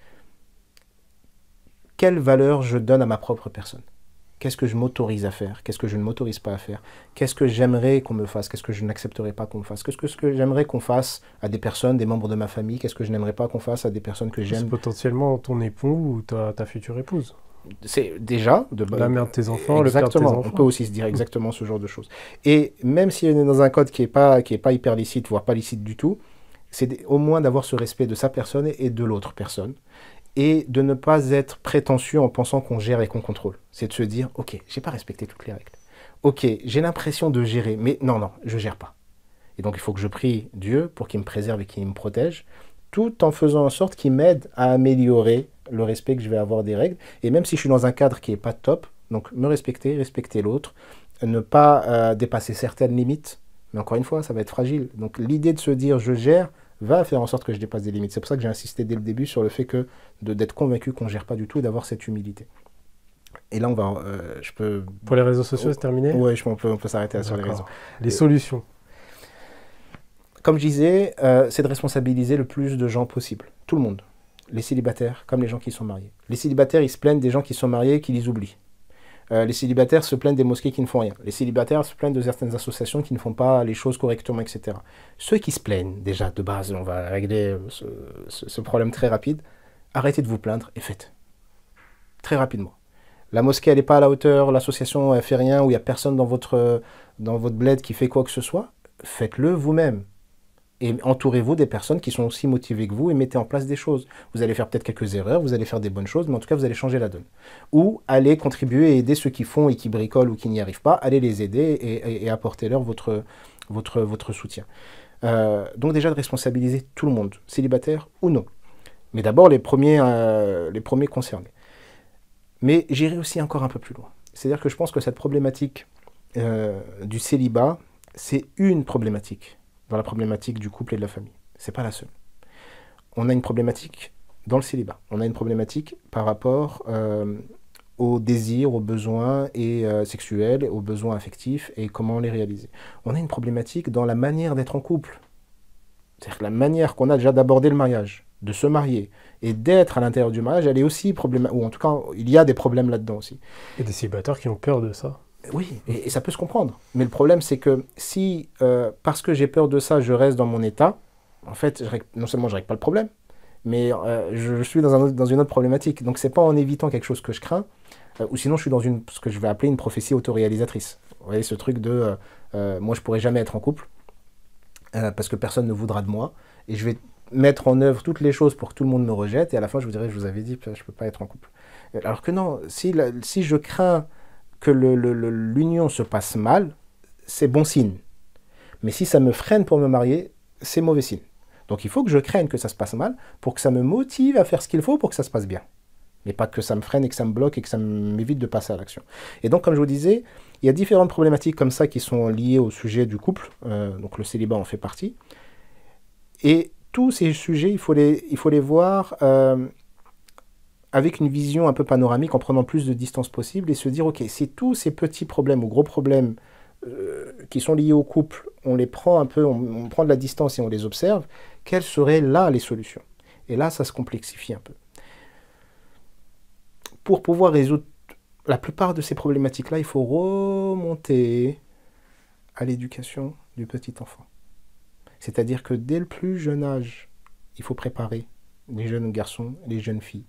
« Quelle valeur je donne à ma propre personne ?» Qu'est-ce que je m'autorise à faire? Qu'est-ce que je ne m'autorise pas à faire? Qu'est-ce que j'aimerais qu'on me fasse? Qu'est-ce que je n'accepterais pas qu'on me fasse? Qu'est-ce que j'aimerais qu'on fasse à des personnes, des membres de ma famille? Qu'est-ce que je n'aimerais pas qu'on fasse à des personnes que C'est j'aime? potentiellement ton époux ou ta future épouse. C'est déjà La mère de tes enfants, le père de tes exactement. enfants. On peut aussi se dire exactement ce genre de choses. Et même si on est dans un code qui est pas hyper licite, voire pas licite du tout, c'est au moins d'avoir ce respect de sa personne et de l'autre personne. Et de ne pas être prétentieux en pensant qu'on gère et qu'on contrôle. C'est de se dire, ok, j'ai pas respecté toutes les règles. Ok, j'ai l'impression de gérer, mais non, je gère pas. Et donc il faut que je prie Dieu pour qu'il me préserve et qu'il me protège, tout en faisant en sorte qu'il m'aide à améliorer le respect que je vais avoir des règles. Et même si je suis dans un cadre qui est pas top, donc me respecter, respecter l'autre, ne pas dépasser certaines limites. Mais encore une fois, ça va être fragile. Donc l'idée de se dire je gère va faire en sorte que je dépasse des limites. C'est pour ça que j'ai insisté dès le début sur le fait que d'être convaincu qu'on ne gère pas du tout et d'avoir cette humilité. Et là, on va, je peux... Pour les réseaux sociaux, c'est terminé? Oui, on peut s'arrêter sur les réseaux. Les solutions. Comme je disais, c'est de responsabiliser le plus de gens possible. Tout le monde. Les célibataires, comme les gens qui sont mariés. Les célibataires, ils se plaignent des gens qui sont mariés et qui les oublient. Les célibataires se plaignent des mosquées qui ne font rien. Les célibataires se plaignent de certaines associations qui ne font pas les choses correctement, etc. Ceux qui se plaignent, déjà, de base, on va régler ce problème très rapide. Arrêtez de vous plaindre et faites. Très rapidement. La mosquée, elle n'est pas à la hauteur, l'association ne fait rien, ou il n'y a personne dans votre bled qui fait quoi que ce soit. Faites-le vous-même. Et entourez-vous des personnes qui sont aussi motivées que vous et mettez en place des choses. Vous allez faire peut-être quelques erreurs, vous allez faire des bonnes choses, mais en tout cas, vous allez changer la donne. Ou allez contribuer et aider ceux qui font et qui bricolent ou qui n'y arrivent pas, allez les aider et apportez-leur votre soutien. Donc déjà, de responsabiliser tout le monde, célibataire ou non. Mais d'abord, les premiers concernés. Mais j'irai aussi encore un peu plus loin. C'est-à-dire que je pense que cette problématique du célibat, c'est une problématique dans la problématique du couple et de la famille. C'est pas la seule. On a une problématique dans le célibat. On a une problématique par rapport aux désirs, aux besoins sexuels, aux besoins affectifs et comment les réaliser. On a une problématique dans la manière d'être en couple. C'est-à-dire que la manière qu'on a déjà d'aborder le mariage, de se marier et d'être à l'intérieur du mariage, elle est aussi problématique. Ou en tout cas, il y a des problèmes là-dedans aussi. Et des célibataires qui ont peur de ça. Oui, et ça peut se comprendre. Mais le problème, c'est que si, parce que j'ai peur de ça, je reste dans mon état, en fait, non seulement je ne règle pas le problème, mais je suis dans une autre problématique. Donc, ce n'est pas en évitant quelque chose que je crains, ou sinon je suis dans ce que je vais appeler une prophétie autoréalisatrice. Vous voyez, ce truc de moi, je ne pourrai jamais être en couple, parce que personne ne voudra de moi, et je vais mettre en œuvre toutes les choses pour que tout le monde me rejette, et à la fin, je vous dirai, je vous avais dit, je ne peux pas être en couple. Alors que non, si je crains que l'union se passe mal, c'est bon signe. Mais si ça me freine pour me marier, c'est mauvais signe. Donc il faut que je craigne que ça se passe mal pour que ça me motive à faire ce qu'il faut pour que ça se passe bien. Mais pas que ça me freine et que ça me bloque et que ça m'évite de passer à l'action. Et donc, comme je vous disais, il y a différentes problématiques comme ça qui sont liées au sujet du couple. Donc le célibat en fait partie. Et tous ces sujets, il faut les voir avec une vision un peu panoramique, en prenant plus de distance possible et se dire, ok, si tous ces petits problèmes ou gros problèmes qui sont liés au couple, on les prend un peu, on prend de la distance et on les observe, quelles seraient là les solutions? Et là, ça se complexifie un peu. Pour pouvoir résoudre la plupart de ces problématiques-là, il faut remonter à l'éducation du petit enfant. C'est-à-dire que dès le plus jeune âge, il faut préparer les jeunes garçons et les jeunes filles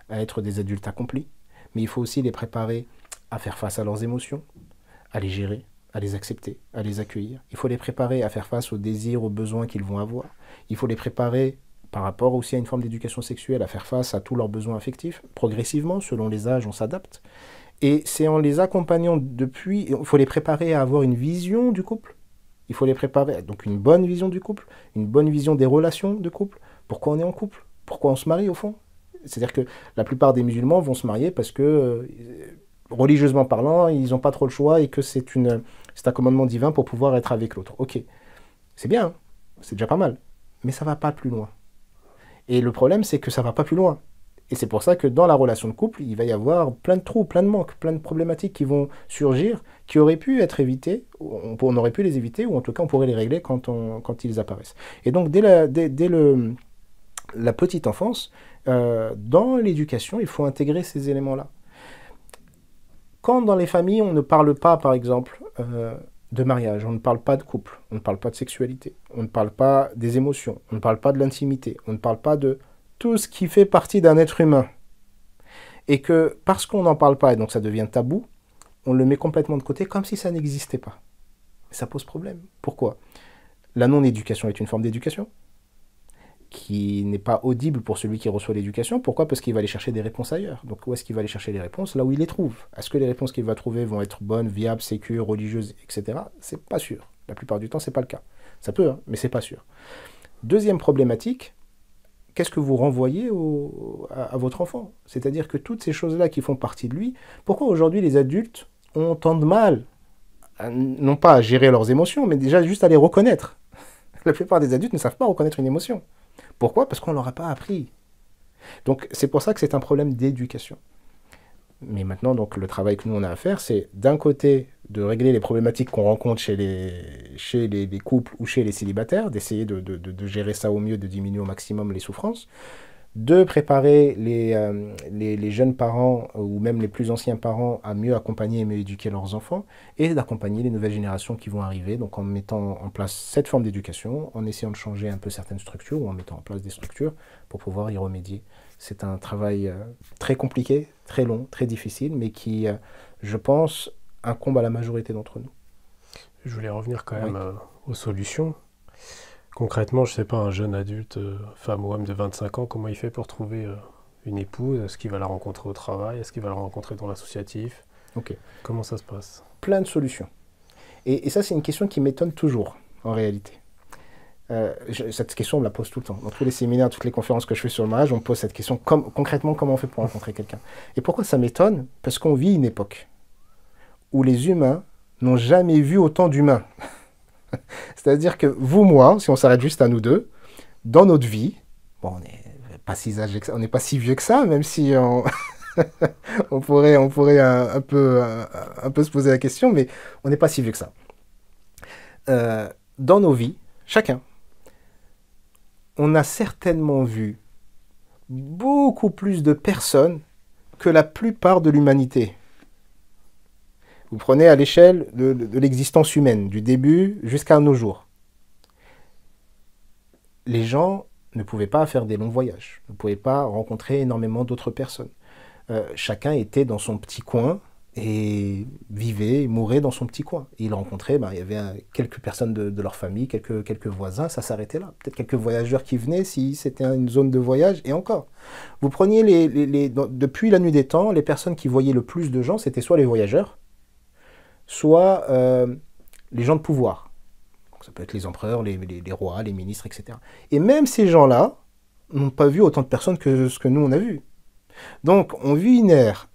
à être des adultes accomplis, mais il faut aussi les préparer à faire face à leurs émotions, à les gérer, à les accepter, à les accueillir. Il faut les préparer à faire face aux désirs, aux besoins qu'ils vont avoir. Il faut les préparer, par rapport aussi à une forme d'éducation sexuelle, à faire face à tous leurs besoins affectifs. Progressivement, selon les âges, on s'adapte. Et c'est en les accompagnant depuis, il faut les préparer à avoir une vision du couple. Il faut les préparer, donc une bonne vision du couple, une bonne vision des relations de couple. Pourquoi on est en couple? Pourquoi on se marie au fond? C'est-à-dire que la plupart des musulmans vont se marier parce que, religieusement parlant, ils n'ont pas trop le choix et que c'est un commandement divin pour pouvoir être avec l'autre. Ok, c'est bien, hein, c'est déjà pas mal, mais ça ne va pas plus loin. Et le problème, c'est que ça ne va pas plus loin. Et c'est pour ça que dans la relation de couple, il va y avoir plein de trous, plein de manques, plein de problématiques qui vont surgir, qui auraient pu être évitées, on aurait pu les éviter, ou en tout cas on pourrait les régler quand ils apparaissent. Et donc dès la petite enfance, dans l'éducation, il faut intégrer ces éléments-là. Quand dans les familles, on ne parle pas, par exemple, de mariage, on ne parle pas de couple, on ne parle pas de sexualité, on ne parle pas des émotions, on ne parle pas de l'intimité, on ne parle pas de tout ce qui fait partie d'un être humain. Et que parce qu'on n'en parle pas et donc ça devient tabou, on le met complètement de côté comme si ça n'existait pas. Et ça pose problème. Pourquoi? La non-éducation est une forme d'éducation qui n'est pas audible pour celui qui reçoit l'éducation. Pourquoi? Parce qu'il va aller chercher des réponses ailleurs. Donc où est-ce qu'il va aller chercher les réponses? Là où il les trouve. Est-ce que les réponses qu'il va trouver vont être bonnes, viables, sécures, religieuses, etc.? C'est pas sûr. La plupart du temps, c'est pas le cas. Ça peut, hein, mais c'est pas sûr. Deuxième problématique, qu'est-ce que vous renvoyez à votre enfant? C'est-à-dire que toutes ces choses-là qui font partie de lui, pourquoi aujourd'hui les adultes ont tant de mal, non pas à gérer leurs émotions, mais déjà juste à les reconnaître? La plupart des adultes ne savent pas reconnaître une émotion. Pourquoi? Parce qu'on ne leur a pas appris. Donc c'est pour ça que c'est un problème d'éducation. Mais maintenant, donc, le travail que nous on a à faire, c'est d'un côté de régler les problématiques qu'on rencontre chez les couples ou chez les célibataires, d'essayer de gérer ça au mieux, de diminuer au maximum les souffrances, de préparer les jeunes parents ou même les plus anciens parents à mieux accompagner et mieux éduquer leurs enfants, et d'accompagner les nouvelles générations qui vont arriver, donc en mettant en place cette forme d'éducation, en essayant de changer un peu certaines structures ou en mettant en place des structures pour pouvoir y remédier. C'est un travail très compliqué, très long, très difficile, mais qui, je pense, incombe à la majorité d'entre nous. Je voulais revenir quand même aux solutions. Concrètement, je ne sais pas, un jeune adulte, femme ou homme de 25 ans, comment il fait pour trouver une épouse? Est-ce qu'il va la rencontrer au travail? Est-ce qu'il va la rencontrer dans l'associatif? Okay. Comment ça se passe? Plein de solutions. Et ça, c'est une question qui m'étonne toujours, en réalité. Cette question, on me la pose tout le temps. Dans tous les séminaires, toutes les conférences que je fais sur le mariage, on me pose cette question, concrètement, comment on fait pour rencontrer quelqu'un? Et pourquoi ça m'étonne? Parce qu'on vit une époque où les humains n'ont jamais vu autant d'humains. C'est-à-dire que vous, moi, si on s'arrête juste à nous deux, dans notre vie, bon, on n'est pas si âgé que ça, on n'est pas si vieux que ça, même si on pourrait un peu se poser la question, mais on n'est pas si vieux que ça. Dans nos vies, chacun, on a certainement vu beaucoup plus de personnes que la plupart de l'humanité. Vous prenez à l'échelle de l'existence humaine, du début jusqu'à nos jours. Les gens ne pouvaient pas faire des longs voyages, ne pouvaient pas rencontrer énormément d'autres personnes. Chacun était dans son petit coin et vivait et mourait dans son petit coin. Et il rencontrait, il y avait quelques personnes de leur famille, quelques voisins, ça s'arrêtait là. Peut-être quelques voyageurs qui venaient si c'était une zone de voyage, et encore. Vous preniez depuis la nuit des temps, les personnes qui voyaient le plus de gens, c'était soit les voyageurs, soit les gens de pouvoir. Donc, ça peut être les empereurs, les rois, les ministres, etc. Et même ces gens-là n'ont pas vu autant de personnes que ce que nous, on a vu. Donc, on vit une ère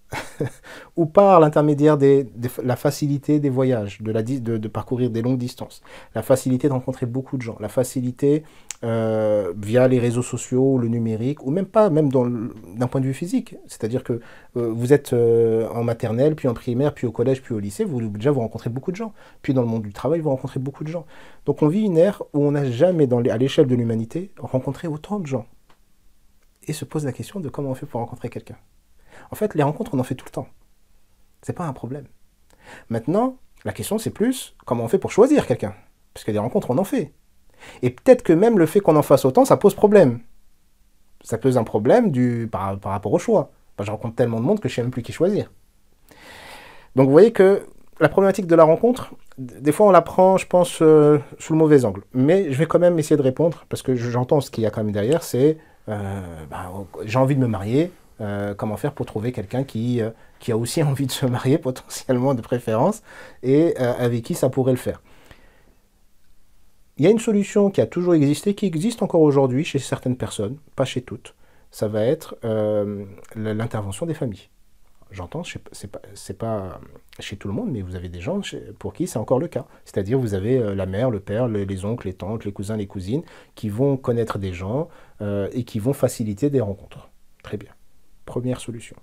où par l'intermédiaire de la facilité des voyages, de parcourir des longues distances, la facilité de rencontrer beaucoup de gens, la facilité via les réseaux sociaux, le numérique, ou même pas, même d'un point de vue physique. C'est-à-dire que vous êtes en maternelle, puis en primaire, puis au collège, puis au lycée, déjà vous rencontrez beaucoup de gens. Puis dans le monde du travail, vous rencontrez beaucoup de gens. Donc on vit une ère où on n'a jamais, à l'échelle de l'humanité, rencontré autant de gens. Et se pose la question de comment on fait pour rencontrer quelqu'un. En fait, les rencontres, on en fait tout le temps. C'est pas un problème. Maintenant, la question, c'est plus comment on fait pour choisir quelqu'un. Parce que des rencontres, on en fait. Et peut-être que même le fait qu'on en fasse autant, ça pose problème. Ça pose un problème par rapport au choix. Je rencontre tellement de monde que je ne sais même plus qui choisir. Donc vous voyez que la problématique de la rencontre, des fois on la prend, je pense, sous le mauvais angle. Mais je vais quand même essayer de répondre, parce que j'entends ce qu'il y a quand même derrière, c'est j'ai envie de me marier. Comment faire pour trouver quelqu'un qui a aussi envie de se marier, potentiellement de préférence, et avec qui ça pourrait le faire. Il y a une solution qui a toujours existé, qui existe encore aujourd'hui chez certaines personnes, pas chez toutes. Ça va être l'intervention des familles. J'entends, c'est pas chez tout le monde, mais vous avez des gens pour qui c'est encore le cas. C'est-à-dire vous avez la mère, le père, les oncles, les tantes, les cousins, les cousines, qui vont connaître des gens et qui vont faciliter des rencontres. Très bien. Première solution.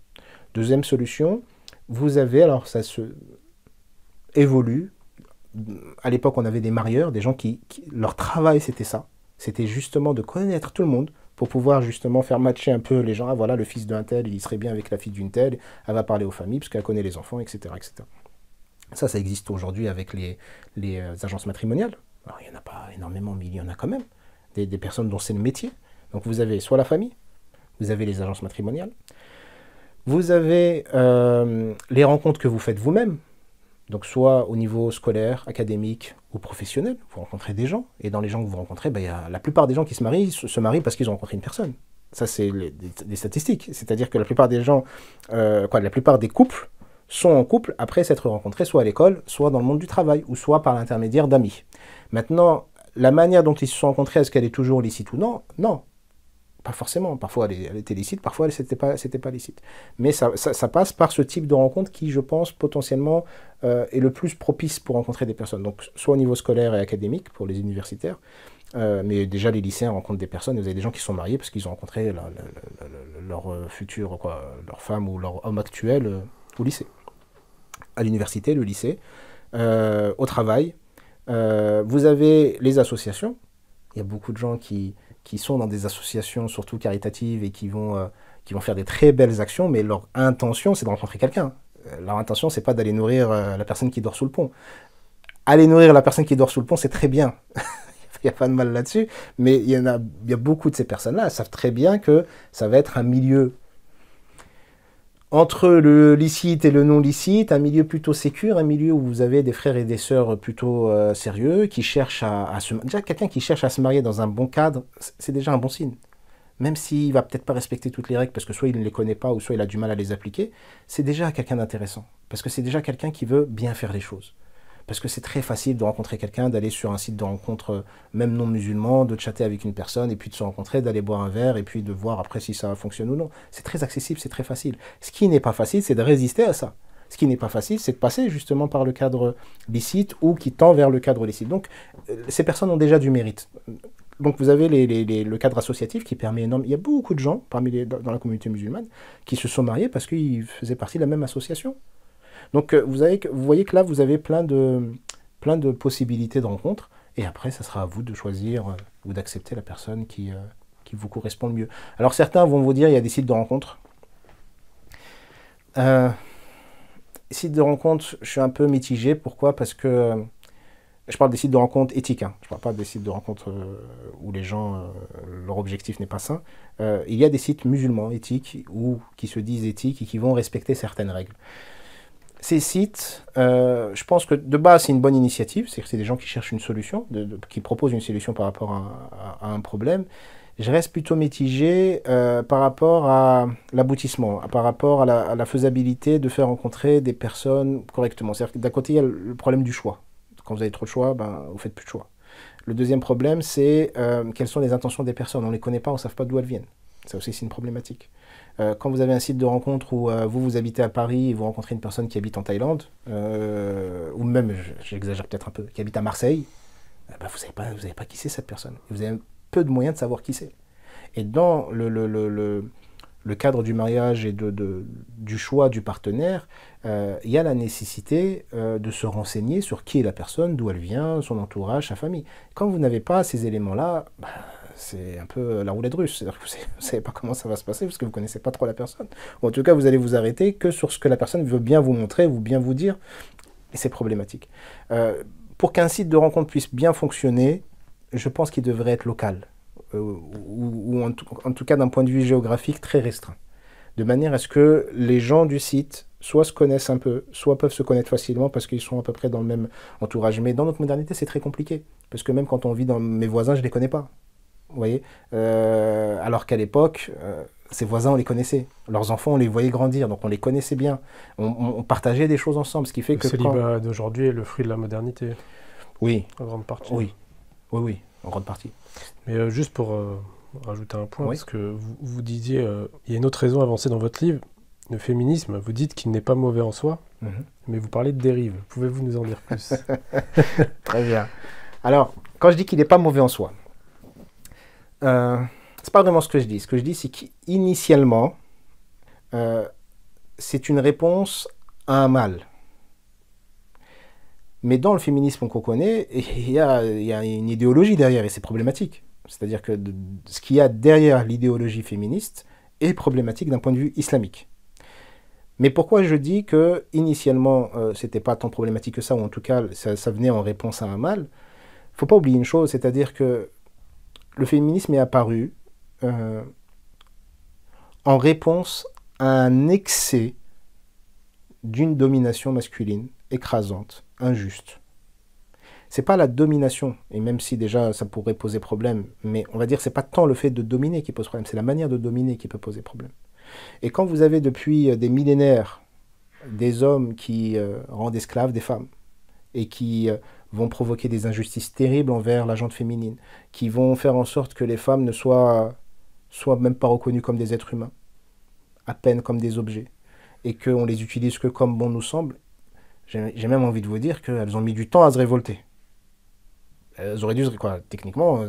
Deuxième solution, vous avez, alors ça se évolue, à l'époque on avait des marieurs, des gens leur travail c'était ça, c'était justement de connaître tout le monde pour pouvoir justement faire matcher un peu les gens. Ah voilà, le fils d'un tel, il serait bien avec la fille d'une telle, elle va parler aux familles parce qu'elle connaît les enfants, etc. etc. Ça existe aujourd'hui avec les agences matrimoniales. Alors, il n'y en a pas énormément, mais il y en a quand même. Des personnes dont c'est le métier. Donc vous avez soit la famille, vous avez les agences matrimoniales, vous avez les rencontres que vous faites vous-même. Donc soit au niveau scolaire, académique ou professionnel, vous rencontrez des gens. Et dans les gens que vous rencontrez, ben, la plupart des gens qui se marient parce qu'ils ont rencontré une personne. Ça, c'est des statistiques. C'est-à-dire que la plupart des gens, la plupart des couples sont en couple après s'être rencontrés soit à l'école, soit dans le monde du travail, ou soit par l'intermédiaire d'amis. Maintenant, la manière dont ils se sont rencontrés, est-ce qu'elle est toujours licite ou non? Non, pas forcément. Parfois, elle était licite, parfois, c'était pas licite. Mais ça passe par ce type de rencontre qui, je pense, potentiellement est le plus propice pour rencontrer des personnes. Donc, soit au niveau scolaire et académique, pour les universitaires, mais déjà, les lycéens rencontrent des personnes. Vous avez des gens qui sont mariés parce qu'ils ont rencontré leur futur, leur femme ou leur homme actuel au lycée. À l'université, le lycée, au travail. Vous avez les associations. Il y a beaucoup de gens qui sont dans des associations, surtout caritatives, et qui vont faire des très belles actions, mais leur intention, c'est de rencontrer quelqu'un. Leur intention, c'est pas d'aller nourrir la personne qui dort sous le pont. Aller nourrir la personne qui dort sous le pont, c'est très bien. Il n'y a pas de mal là-dessus, mais il y a beaucoup de ces personnes-là, elles savent très bien que ça va être un milieu entre le licite et le non licite, un milieu plutôt sécure, un milieu où vous avez des frères et des sœurs plutôt sérieux, qui cherchent à se... Déjà, quelqu'un qui cherche à se marier dans un bon cadre, c'est déjà un bon signe. Même s'il ne va peut-être pas respecter toutes les règles, parce que soit il ne les connaît pas, ou soit il a du mal à les appliquer, c'est déjà quelqu'un d'intéressant. Parce que c'est déjà quelqu'un qui veut bien faire les choses. Parce que c'est très facile de rencontrer quelqu'un, d'aller sur un site de rencontre, même non musulman, de chatter avec une personne, et puis de se rencontrer, d'aller boire un verre, et puis de voir après si ça fonctionne ou non. C'est très accessible, c'est très facile. Ce qui n'est pas facile, c'est de résister à ça. Ce qui n'est pas facile, c'est de passer justement par le cadre licite ou qui tend vers le cadre licite. Donc, ces personnes ont déjà du mérite. Donc, vous avez le cadre associatif qui permet énormément. Il y a beaucoup de gens dans la communauté musulmane qui se sont mariés parce qu'ils faisaient partie de la même association. Donc, vous voyez que là, vous avez plein de possibilités de rencontres. Et après, ça sera à vous de choisir ou d'accepter la personne qui vous correspond le mieux. Alors, certains vont vous dire, il y a des sites de rencontres. Sites de rencontres, je suis un peu mitigé. Pourquoi? Parce que je parle des sites de rencontres éthiques. Hein. Je ne parle pas des sites de rencontres où les gens, leur objectif n'est pas sain. Il y a des sites musulmans éthiques ou qui se disent éthiques et qui vont respecter certaines règles. Ces sites, je pense que de base, c'est une bonne initiative. C'est-à-dire que c'est des gens qui cherchent une solution, qui proposent une solution par rapport à un problème. Je reste plutôt mitigé par rapport à l'aboutissement, par rapport à la faisabilité de faire rencontrer des personnes correctement. C'est-à-dire que d'un côté, il y a le problème du choix. Quand vous avez trop de choix, ben, vous ne faites plus de choix. Le deuxième problème, c'est quelles sont les intentions des personnes. On ne les connaît pas, on ne sait pas d'où elles viennent. Ça aussi, c'est une problématique. Quand vous avez un site de rencontre où vous habitez à Paris et vous rencontrez une personne qui habite en Thaïlande, ou même, j'exagère peut-être un peu, qui habite à Marseille, ben vous savez pas qui c'est cette personne. Vous avez peu de moyens de savoir qui c'est. Et dans le cadre du mariage et du choix du partenaire, il y a la nécessité de se renseigner sur qui est la personne, d'où elle vient, son entourage, sa famille. Quand vous n'avez pas ces éléments-là, bah, c'est un peu la roulette russe. C'est-à-dire que vous ne savez pas comment ça va se passer parce que vous ne connaissez pas trop la personne. Ou en tout cas, vous allez vous arrêter que sur ce que la personne veut bien vous montrer ou bien vous dire. Et c'est problématique. Pour qu'un site de rencontre puisse bien fonctionner, je pense qu'il devrait être local. Ou en tout cas d'un point de vue géographique très restreint. De manière à ce que les gens du site soit se connaissent un peu, soit peuvent se connaître facilement parce qu'ils sont à peu près dans le même entourage. Mais dans notre modernité, c'est très compliqué. Parce que même quand on vit dans mes voisins, je ne les connais pas. Vous voyez alors qu'à l'époque, ces voisins, on les connaissait. Leurs enfants, on les voyait grandir, donc on les connaissait bien. On partageait des choses ensemble, ce qui fait que... Le célibat d'aujourd'hui est le fruit de la modernité. Oui. En grande partie. Oui, en grande partie. Mais juste pour rajouter un point, Oui. parce que vous disiez, il y a une autre raison avancée dans votre livre, le féminisme, vous dites qu'il n'est pas mauvais en soi, mais vous parlez de dérive. Pouvez-vous nous en dire plus? Très bien. Alors, quand je dis qu'il n'est pas mauvais en soi, c'est pas vraiment ce que je dis. Ce que je dis, c'est qu'initialement, c'est une réponse à un mal. Mais dans le féminisme qu'on connaît, il y a une idéologie derrière et c'est problématique. C'est-à-dire que ce qu'il y a derrière l'idéologie féministe est problématique d'un point de vue islamique. Mais pourquoi je dis que initialement c'était pas tant problématique que ça, ou en tout cas ça venait en réponse à un mal? Il faut pas oublier une chose, c'est-à-dire que le féminisme est apparu en réponse à un excès d'une domination masculine écrasante, injuste. C'est pas la domination, et même si déjà ça pourrait poser problème, mais on va dire que c'est pas tant le fait de dominer qui pose problème, c'est la manière de dominer qui peut poser problème. Et quand vous avez depuis des millénaires des hommes qui rendent esclaves des femmes, et qui vont provoquer des injustices terribles envers la gente féminine, qui vont faire en sorte que les femmes ne soient même pas reconnues comme des êtres humains, à peine comme des objets, et qu'on les utilise que comme bon nous semble, j'ai même envie de vous dire qu'elles ont mis du temps à se révolter. Elles auraient dû, quoi, techniquement,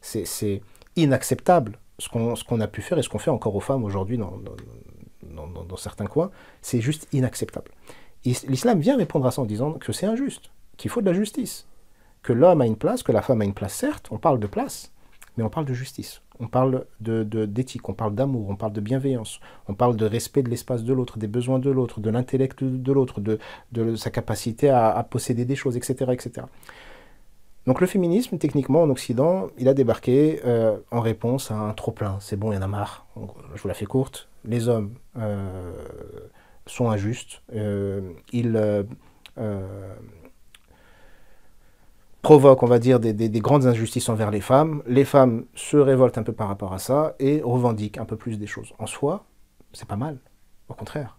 c'est inacceptable ce qu'on a pu faire et ce qu'on fait encore aux femmes aujourd'hui dans certains coins. C'est juste inacceptable. Et l'islam vient répondre à ça en disant que c'est injuste, qu'il faut de la justice, que l'homme a une place, que la femme a une place, certes, on parle de place, mais on parle de justice, on parle d'éthique, on parle d'amour, on parle de bienveillance, on parle de respect de l'espace de l'autre, des besoins de l'autre, de l'intellect de l'autre, de sa capacité à posséder des choses, etc., etc. Donc le féminisme, techniquement, en Occident, il a débarqué en réponse à un trop-plein. C'est bon, il y en a marre. Je vous la fais courte. Les hommes sont injustes. Ils provoquent, on va dire, des grandes injustices envers les femmes. Les femmes se révoltent un peu par rapport à ça et revendiquent un peu plus des choses. En soi, c'est pas mal. Au contraire.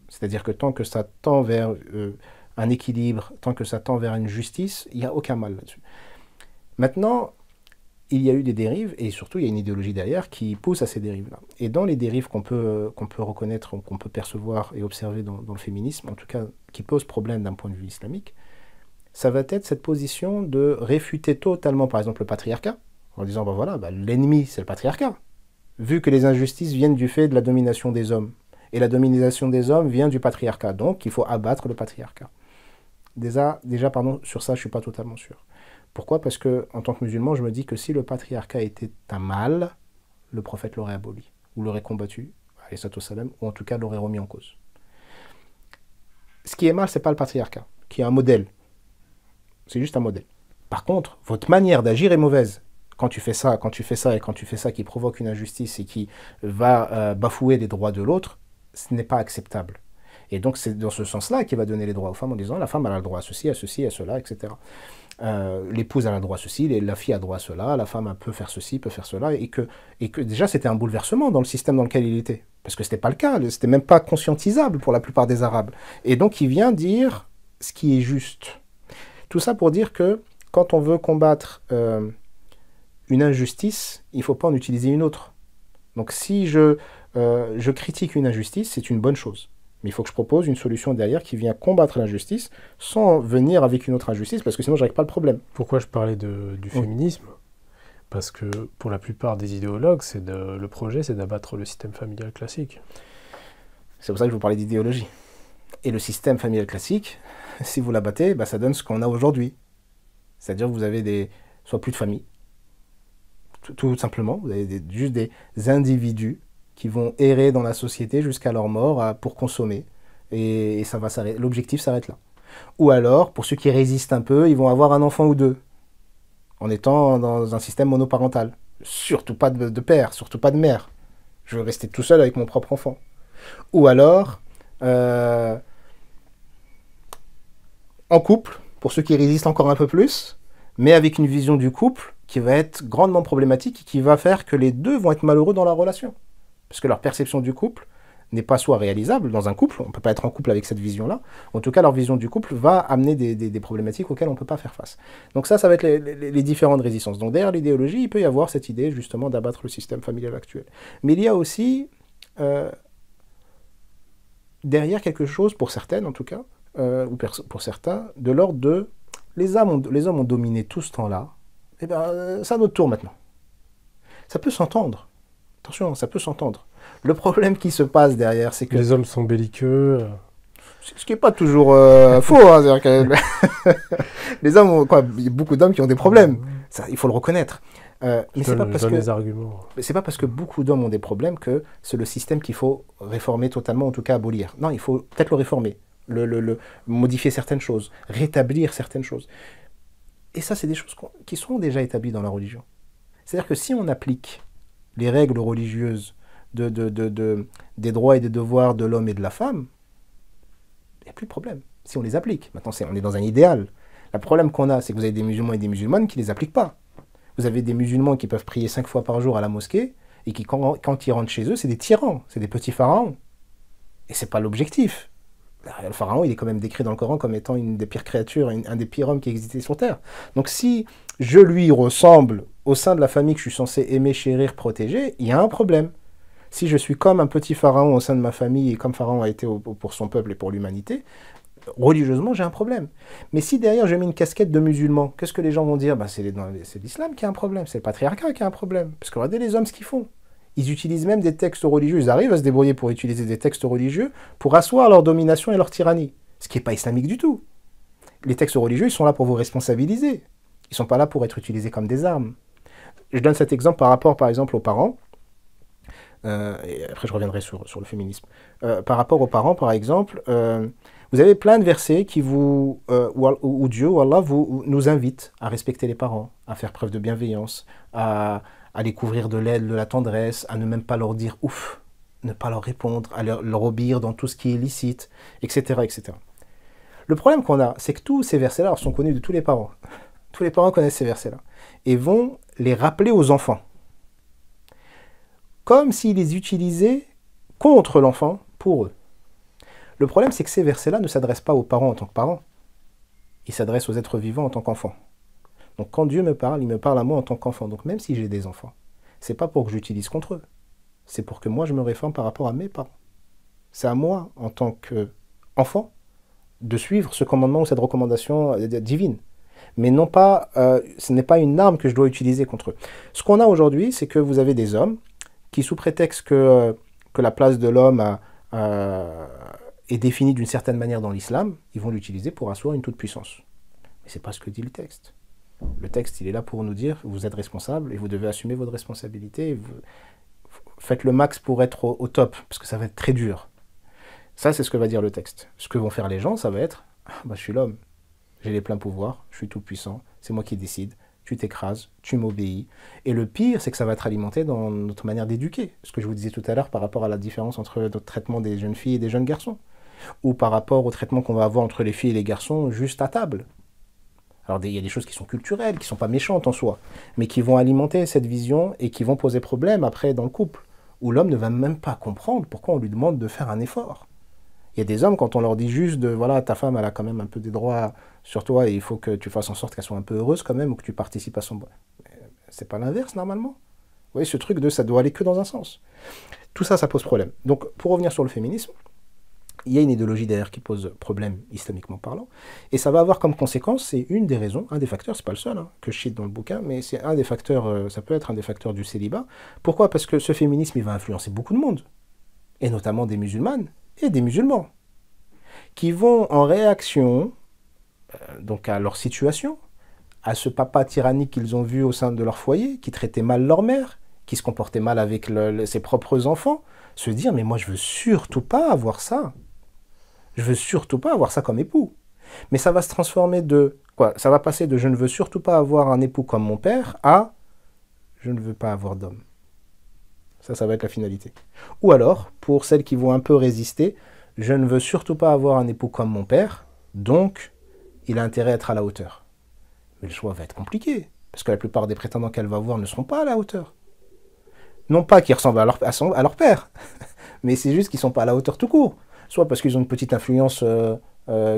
C'est-à-dire que tant que ça tend vers un équilibre, tant que ça tend vers une justice, il n'y a aucun mal là-dessus. Maintenant, il y a eu des dérives, et surtout il y a une idéologie derrière qui pousse à ces dérives-là. Et dans les dérives qu'on peut reconnaître, qu'on peut percevoir et observer dans le féminisme, en tout cas qui pose problème d'un point de vue islamique, ça va être cette position de réfuter totalement, par exemple, le patriarcat, en disant, ben voilà, l'ennemi c'est le patriarcat, vu que les injustices viennent du fait de la domination des hommes. Et la domination des hommes vient du patriarcat, donc il faut abattre le patriarcat. Déjà, sur ça, je ne suis pas totalement sûr. Pourquoi? Parce que, en tant que musulman, je me dis que si le patriarcat était un mal, le prophète l'aurait aboli, ou l'aurait combattu, ou en tout cas l'aurait remis en cause. Ce qui est mal, ce n'est pas le patriarcat, qui est un modèle. C'est juste un modèle. Par contre, votre manière d'agir est mauvaise. Quand tu fais ça, et quand tu fais ça qui provoque une injustice et qui va bafouer les droits de l'autre, ce n'est pas acceptable. Et donc c'est dans ce sens-là qu'il va donner les droits aux femmes en disant la femme elle a le droit à ceci, à cela, etc. L'épouse elle a le droit à ceci, la fille a le droit à cela, la femme peut faire ceci, peut faire cela, et que déjà c'était un bouleversement dans le système dans lequel il était, parce que c'était pas le cas, c'était même pas conscientisable pour la plupart des Arabes. Et donc il vient dire ce qui est juste. Tout ça pour dire que quand on veut combattre une injustice, il ne faut pas en utiliser une autre. Donc si je critique une injustice, c'est une bonne chose. Mais il faut que je propose une solution derrière qui vient combattre l'injustice sans venir avec une autre injustice, parce que sinon je ne règle pas le problème. Pourquoi je parlais du féminisme? Parce que pour la plupart des idéologues, le projet c'est d'abattre le système familial classique. C'est pour ça que je vous parlais d'idéologie. Et le système familial classique, si vous l'abattez, ça donne ce qu'on a aujourd'hui. C'est-à-dire que vous avez soit plus de famille, tout simplement, vous avez juste des individus qui vont errer dans la société jusqu'à leur mort pour consommer. Et ça va s'arrêter. L'objectif s'arrête là. Ou alors, pour ceux qui résistent un peu, ils vont avoir un enfant ou deux, en étant dans un système monoparental. Surtout pas de père, surtout pas de mère. Je veux rester tout seul avec mon propre enfant. Ou alors, en couple, pour ceux qui résistent encore un peu plus, mais avec une vision du couple qui va être grandement problématique et qui va faire que les deux vont être malheureux dans la relation. Parce que leur perception du couple n'est pas soit réalisable dans un couple, on ne peut pas être en couple avec cette vision-là, en tout cas leur vision du couple va amener des problématiques auxquelles on ne peut pas faire face. Donc ça va être les différentes résistances. Donc derrière l'idéologie, il peut y avoir cette idée justement d'abattre le système familial actuel. Mais il y a aussi derrière quelque chose, pour certaines en tout cas, ou pour certains, de l'ordre de les hommes ont dominé tout ce temps-là, et bien c'est à notre tour maintenant. Ça peut s'entendre. Attention, ça peut s'entendre. Le problème qui se passe derrière, c'est que... Les hommes sont belliqueux. Ce qui n'est pas toujours faux. Hein, c'est-à-dire que les hommes, il y a beaucoup d'hommes qui ont des problèmes. Ça, il faut le reconnaître. Mais c'est pas parce que les arguments. c'est pas parce que beaucoup d'hommes ont des problèmes que c'est le système qu'il faut réformer totalement, en tout cas abolir. Non, il faut peut-être le réformer, modifier certaines choses, rétablir certaines choses. Et ça, c'est des choses qui sont déjà établies dans la religion. C'est-à-dire que si on applique les règles religieuses des droits et des devoirs de l'homme et de la femme, il n'y a plus de problème. Si on les applique. Maintenant, on est dans un idéal. Le problème qu'on a, c'est que vous avez des musulmans et des musulmanes qui ne les appliquent pas. Vous avez des musulmans qui peuvent prier 5 fois par jour à la mosquée et qui, quand ils rentrent chez eux, c'est des tyrans, c'est des petits pharaons. Et ce n'est pas l'objectif. Le pharaon, il est quand même décrit dans le Coran comme étant une des pires créatures, un des pires hommes qui existait sur Terre. Donc si je lui ressemble au sein de la famille que je suis censé aimer, chérir, protéger, il y a un problème. Si je suis comme un petit pharaon au sein de ma famille et comme pharaon a été pour son peuple et pour l'humanité, religieusement, j'ai un problème. Mais si derrière, je mets une casquette de musulman, qu'est-ce que les gens vont dire? C'est l'islam qui a un problème, c'est le patriarcat qui a un problème. Parce que regardez les hommes ce qu'ils font. Ils utilisent même des textes religieux, ils arrivent à se débrouiller pour utiliser des textes religieux pour asseoir leur domination et leur tyrannie. Ce qui n'est pas islamique du tout. Les textes religieux, ils sont là pour vous responsabiliser. Ils ne sont pas là pour être utilisés comme des armes. Je donne cet exemple par rapport, par exemple, aux parents. Et après, je reviendrai sur le féminisme. Par rapport aux parents, par exemple, vous avez plein de versets qui où Dieu ou Allah nous invite à respecter les parents, à faire preuve de bienveillance, à les couvrir de l'aide, de la tendresse, à ne même pas leur dire ouf, ne pas leur répondre, à leur obéir dans tout ce qui est licite, etc., etc. Le problème qu'on a, c'est que tous ces versets-là sont connus de tous les parents. Tous les parents connaissent ces versets-là et vont les rappeler aux enfants, comme s'ils les utilisaient contre l'enfant pour eux. Le problème, c'est que ces versets-là ne s'adressent pas aux parents en tant que parents. Ils s'adressent aux êtres vivants en tant qu'enfants. Donc quand Dieu me parle, il me parle à moi en tant qu'enfant. Donc même si j'ai des enfants, c'est pas pour que j'utilise contre eux. C'est pour que moi, je me réforme par rapport à mes parents. C'est à moi, en tant qu'enfant, de suivre ce commandement ou cette recommandation divine. Mais non pas, ce n'est pas une arme que je dois utiliser contre eux. Ce qu'on a aujourd'hui, c'est que vous avez des hommes qui, sous prétexte que la place de l'homme est définie d'une certaine manière dans l'islam, ils vont l'utiliser pour asseoir une toute-puissance. Mais ce n'est pas ce que dit le texte. Le texte, il est là pour nous dire, vous êtes responsable et vous devez assumer votre responsabilité. Faites le max pour être au top, parce que ça va être très dur. Ça, c'est ce que va dire le texte. Ce que vont faire les gens, ça va être, je suis l'homme, j'ai les pleins pouvoirs, je suis tout puissant, c'est moi qui décide, tu t'écrases, tu m'obéis. Et le pire, c'est que ça va être alimenté dans notre manière d'éduquer. Ce que je vous disais tout à l'heure par rapport à la différence entre notre traitement des jeunes filles et des jeunes garçons. Ou par rapport au traitement qu'on va avoir entre les filles et les garçons juste à table. Alors il y a des choses qui sont culturelles, qui ne sont pas méchantes en soi, mais qui vont alimenter cette vision et qui vont poser problème après dans le couple, où l'homme ne va même pas comprendre pourquoi on lui demande de faire un effort. Il y a des hommes, quand on leur dit juste voilà, ta femme, elle a quand même un peu des droits sur toi et il faut que tu fasses en sorte qu'elle soit un peu heureuse quand même, ou que tu participes à son... C'est pas l'inverse normalement. Vous voyez, ce truc de ça doit aller que dans un sens. Tout ça, ça pose problème. Donc, pour revenir sur le féminisme, il y a une idéologie derrière qui pose problème islamiquement parlant, et ça va avoir comme conséquence, c'est une des raisons, un des facteurs, c'est pas le seul que je cite dans le bouquin, mais c'est un des facteurs, ça peut être un des facteurs du célibat. Pourquoi? Parce que ce féminisme, il va influencer beaucoup de monde, et notamment des musulmanes et des musulmans, qui vont en réaction donc à leur situation, à ce papa tyrannique qu'ils ont vu au sein de leur foyer, qui traitait mal leur mère, qui se comportait mal avec ses propres enfants, se dire mais moi je veux surtout pas avoir ça. Je veux surtout pas avoir ça comme époux. Mais ça va se transformer ça va passer de je ne veux surtout pas avoir un époux comme mon père à je ne veux pas avoir d'homme. Ça va être la finalité. Ou alors, pour celles qui vont un peu résister, je ne veux surtout pas avoir un époux comme mon père, donc il a intérêt à être à la hauteur. Mais le choix va être compliqué, parce que la plupart des prétendants qu'elle va avoir ne seront pas à la hauteur. Non pas qu'ils ressemblent à leur père, mais c'est juste qu'ils ne sont pas à la hauteur tout court. Soit parce qu'ils ont une petite influence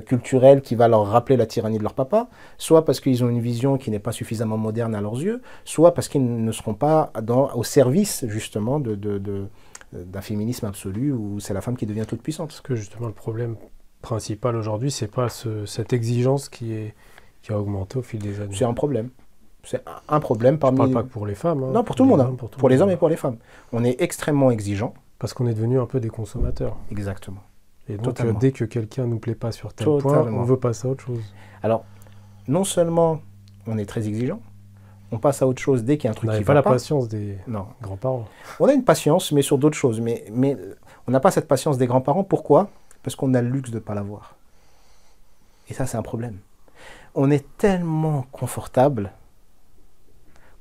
culturelle qui va leur rappeler la tyrannie de leur papa, soit parce qu'ils ont une vision qui n'est pas suffisamment moderne à leurs yeux, soit parce qu'ils ne seront pas au service justement d'un féminisme absolu où c'est la femme qui devient toute puissante. Parce que justement le problème principal aujourd'hui, c'est pas cette exigence qui a augmenté au fil des années. C'est un problème. C'est un problème parmi... Je ne parle pas que pour les femmes. Non, pour tout le monde. Pour les hommes et pour les femmes. On est extrêmement exigeants. Parce qu'on est devenu un peu des consommateurs. Exactement. Et donc, dès que quelqu'un ne nous plaît pas sur tel point, on veut passer à autre chose. Alors, non seulement on est très exigeant, on passe à autre chose dès qu'il y a un On truc qui n'avait va pas la pas. patience des Non. grands-parents. On a une patience, mais sur d'autres choses. Mais on n'a pas cette patience des grands-parents. Pourquoi? Parce qu'on a le luxe de ne pas l'avoir. Et ça, c'est un problème. On est tellement confortable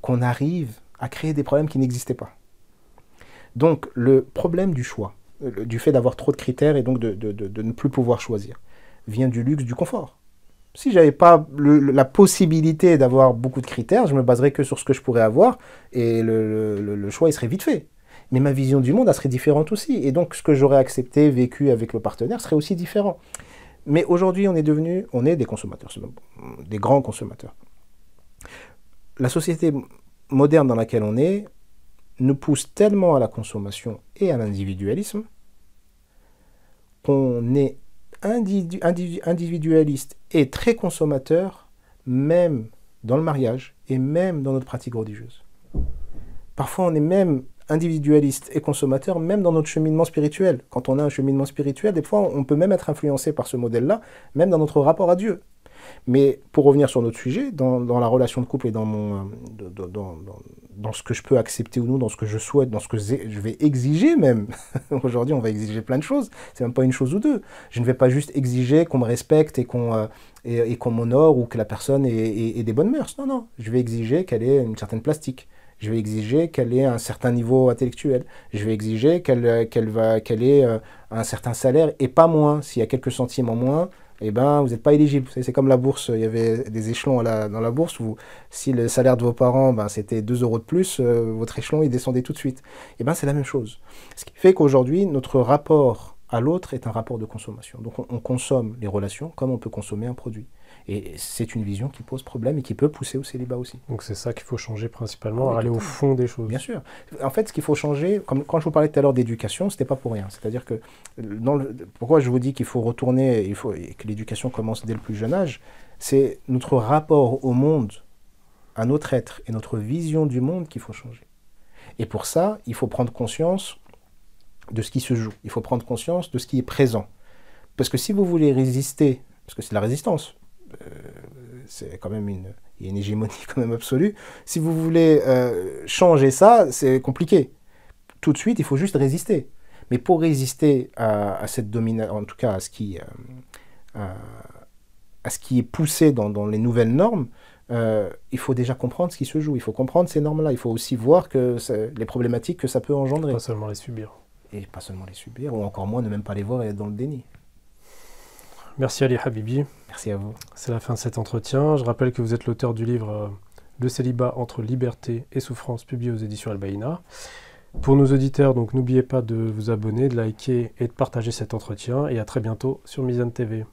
qu'on arrive à créer des problèmes qui n'existaient pas. Donc, le problème du choix, du fait d'avoir trop de critères et donc de ne plus pouvoir choisir, vient du luxe du confort. Si je n'avais pas la possibilité d'avoir beaucoup de critères, je me baserais que sur ce que je pourrais avoir et le choix, il serait vite fait. Mais ma vision du monde, elle serait différente aussi. Et donc, ce que j'aurais accepté, vécu avec le partenaire, serait aussi différent. Mais aujourd'hui, on est des consommateurs, des grands consommateurs. La société moderne dans laquelle on est nous pousse tellement à la consommation et à l'individualisme qu'on est individualiste et très consommateur, même dans le mariage et même dans notre pratique religieuse. Parfois, on est même individualiste et consommateur, même dans notre cheminement spirituel. Quand on a un cheminement spirituel, des fois, on peut même être influencé par ce modèle-là, même dans notre rapport à Dieu. Mais pour revenir sur notre sujet, dans la relation de couple et dans ce que je peux accepter ou non, dans ce que je souhaite, dans ce que je vais exiger même. Aujourd'hui, on va exiger plein de choses. C'est même pas une chose ou deux. Je ne vais pas juste exiger qu'on me respecte et qu'on m'honore ou que la personne ait des bonnes mœurs. Non, non. Je vais exiger qu'elle ait une certaine plastique. Je vais exiger qu'elle ait un certain niveau intellectuel. Je vais exiger qu'elle ait un certain salaire et pas moins. S'il y a quelques centimes en moins, eh ben, vous n'êtes pas éligible. C'est comme la bourse, il y avait des échelons dans la bourse où si le salaire de vos parents, c'était 2 € de plus, votre échelon il descendait tout de suite. Eh ben, c'est la même chose. Ce qui fait qu'aujourd'hui, notre rapport à l'autre est un rapport de consommation. Donc on consomme les relations comme on peut consommer un produit. Et c'est une vision qui pose problème et qui peut pousser au célibat aussi. Donc c'est ça qu'il faut changer principalement, aller au fond des choses. Bien sûr. En fait, ce qu'il faut changer, comme quand je vous parlais tout à l'heure d'éducation, c'était pas pour rien. C'est-à-dire que, pourquoi je vous dis qu'il faut retourner, et que l'éducation commence dès le plus jeune âge, c'est notre rapport au monde, à notre être et notre vision du monde qu'il faut changer. Et pour ça, il faut prendre conscience de ce qui se joue. Il faut prendre conscience de ce qui est présent. Parce que si vous voulez résister, parce que c'est la résistance, c'est quand même il y a une hégémonie quand même absolue. Si vous voulez changer ça, c'est compliqué. Tout de suite, il faut juste résister. Mais pour résister à cette domination, en tout cas à ce qui est poussé dans les nouvelles normes, il faut déjà comprendre ce qui se joue. Il faut comprendre ces normes-là. Il faut aussi voir les problématiques que ça peut engendrer. Pas seulement les subir. Et pas seulement les subir, ou encore moins ne même pas les voir et être dans le déni. Merci Ali Habibi. Merci à vous. C'est la fin de cet entretien. Je rappelle que vous êtes l'auteur du livre Le célibat entre liberté et souffrance, publié aux éditions Al-Baïna. Pour nos auditeurs, donc n'oubliez pas de vous abonner, de liker et de partager cet entretien. Et à très bientôt sur Mizan TV.